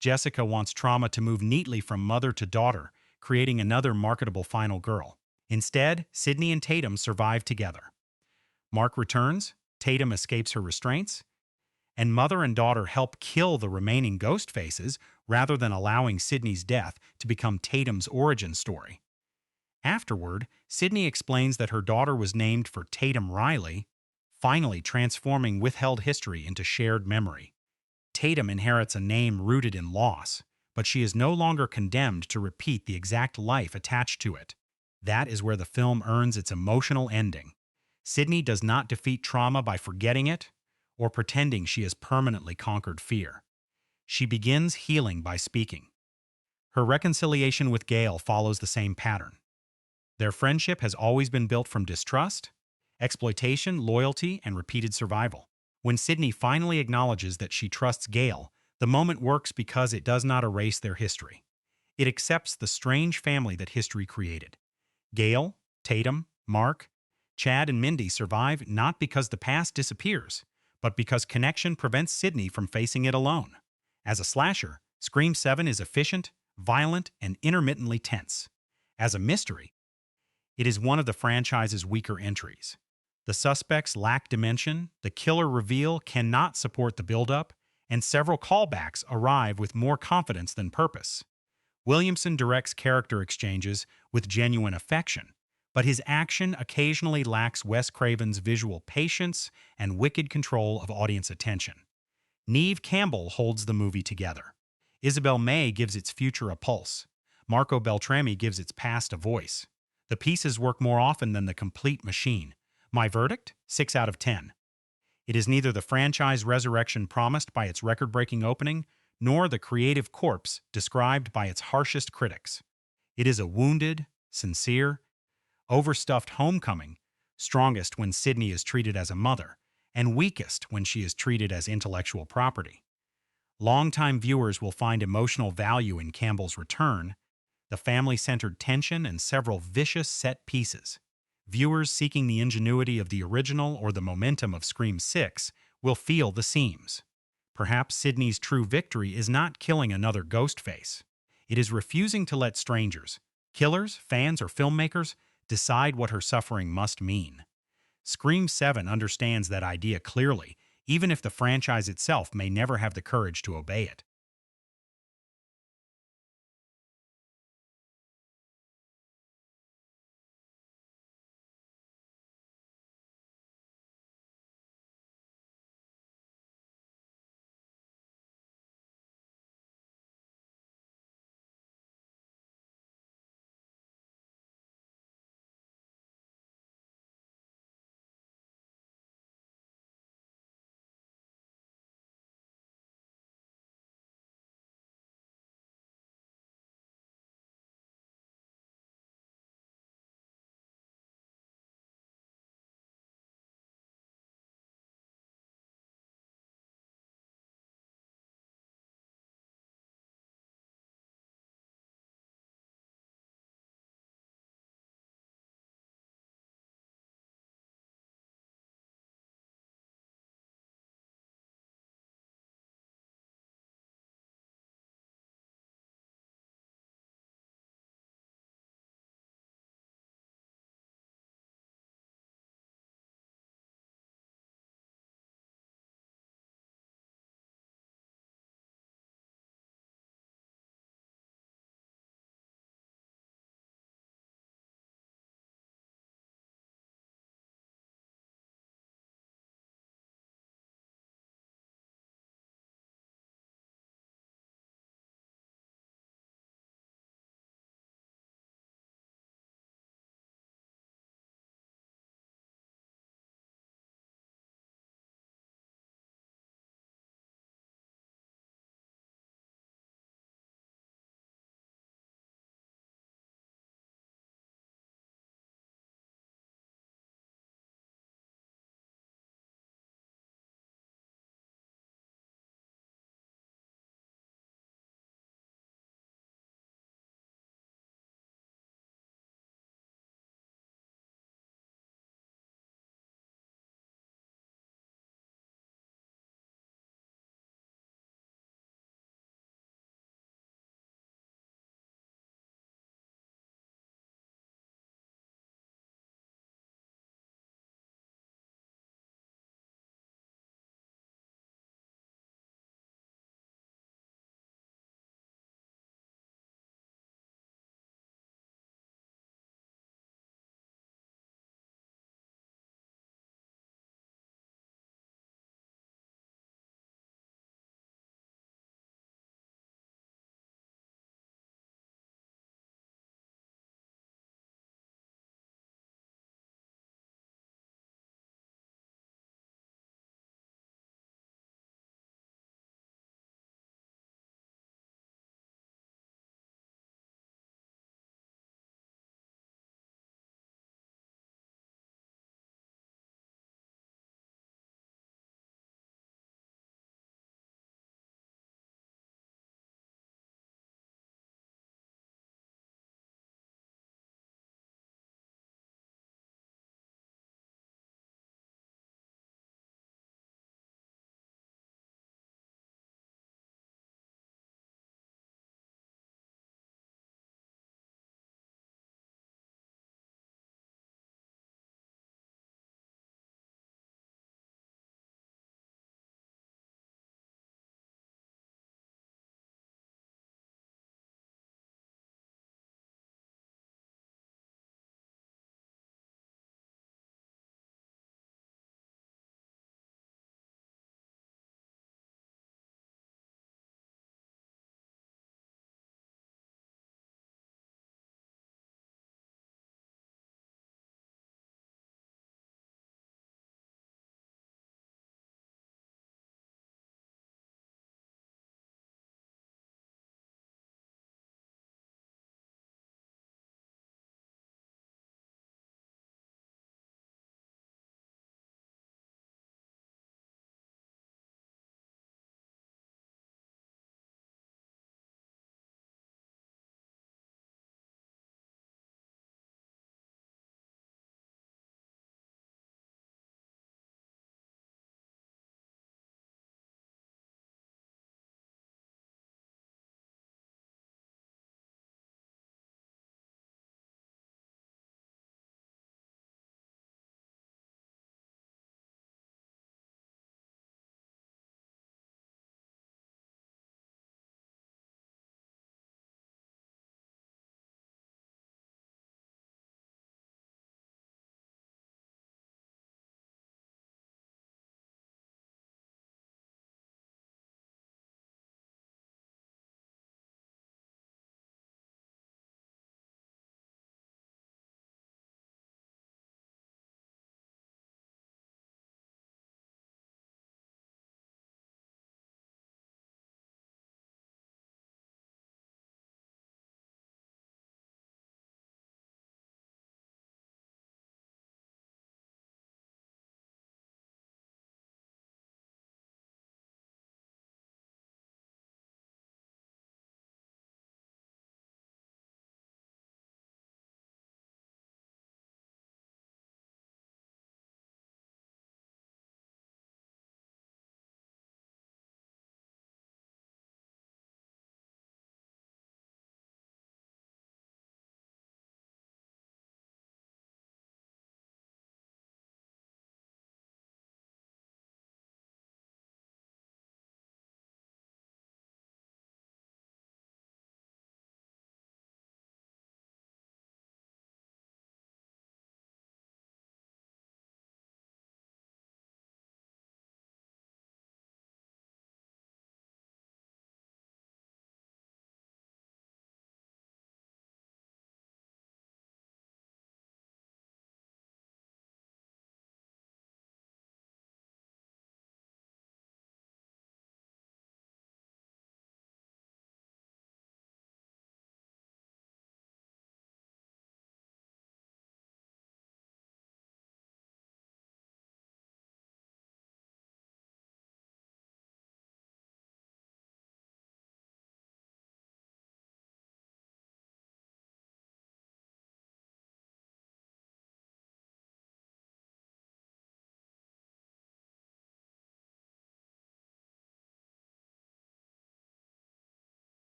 Jessica wants trauma to move neatly from mother to daughter, creating another marketable final girl. Instead, Sidney and Tatum survive together. Mark returns, Tatum escapes her restraints, and mother and daughter help kill the remaining ghost faces rather than allowing Sidney's death to become Tatum's origin story. Afterward, Sidney explains that her daughter was named for Tatum Riley, finally transforming withheld history into shared memory. Tatum inherits a name rooted in loss, but she is no longer condemned to repeat the exact life attached to it. That is where the film earns its emotional ending. Sidney does not defeat trauma by forgetting it or pretending she has permanently conquered fear. She begins healing by speaking. Her reconciliation with Gale follows the same pattern. Their friendship has always been built from distrust, exploitation, loyalty, and repeated survival. When Sidney finally acknowledges that she trusts Gale, the moment works because it does not erase their history. It accepts the strange family that history created. Gale, Tatum, Mark, Chad, and Mindy survive not because the past disappears, but because connection prevents Sidney from facing it alone. As a slasher, Scream 7 is efficient, violent, and intermittently tense. As a mystery, it is one of the franchise's weaker entries. The suspects lack dimension, the killer reveal cannot support the buildup, and several callbacks arrive with more confidence than purpose. Williamson directs character exchanges with genuine affection, but his action occasionally lacks Wes Craven's visual patience and wicked control of audience attention. Neve Campbell holds the movie together. Isabel May gives its future a pulse. Marco Beltrami gives its past a voice. The pieces work more often than the complete machine. My verdict? 6 out of 10. It is neither the franchise resurrection promised by its record-breaking opening, nor the creative corpse described by its harshest critics. It is a wounded, sincere, overstuffed homecoming, strongest when Sidney is treated as a mother, and weakest when she is treated as intellectual property. Longtime viewers will find emotional value in Campbell's return, the family-centered tension, and several vicious set pieces. Viewers seeking the ingenuity of the original or the momentum of Scream 6 will feel the seams. Perhaps Sidney's true victory is not killing another Ghostface. It is refusing to let strangers, killers, fans, or filmmakers decide what her suffering must mean. Scream 7 understands that idea clearly, even if the franchise itself may never have the courage to obey it.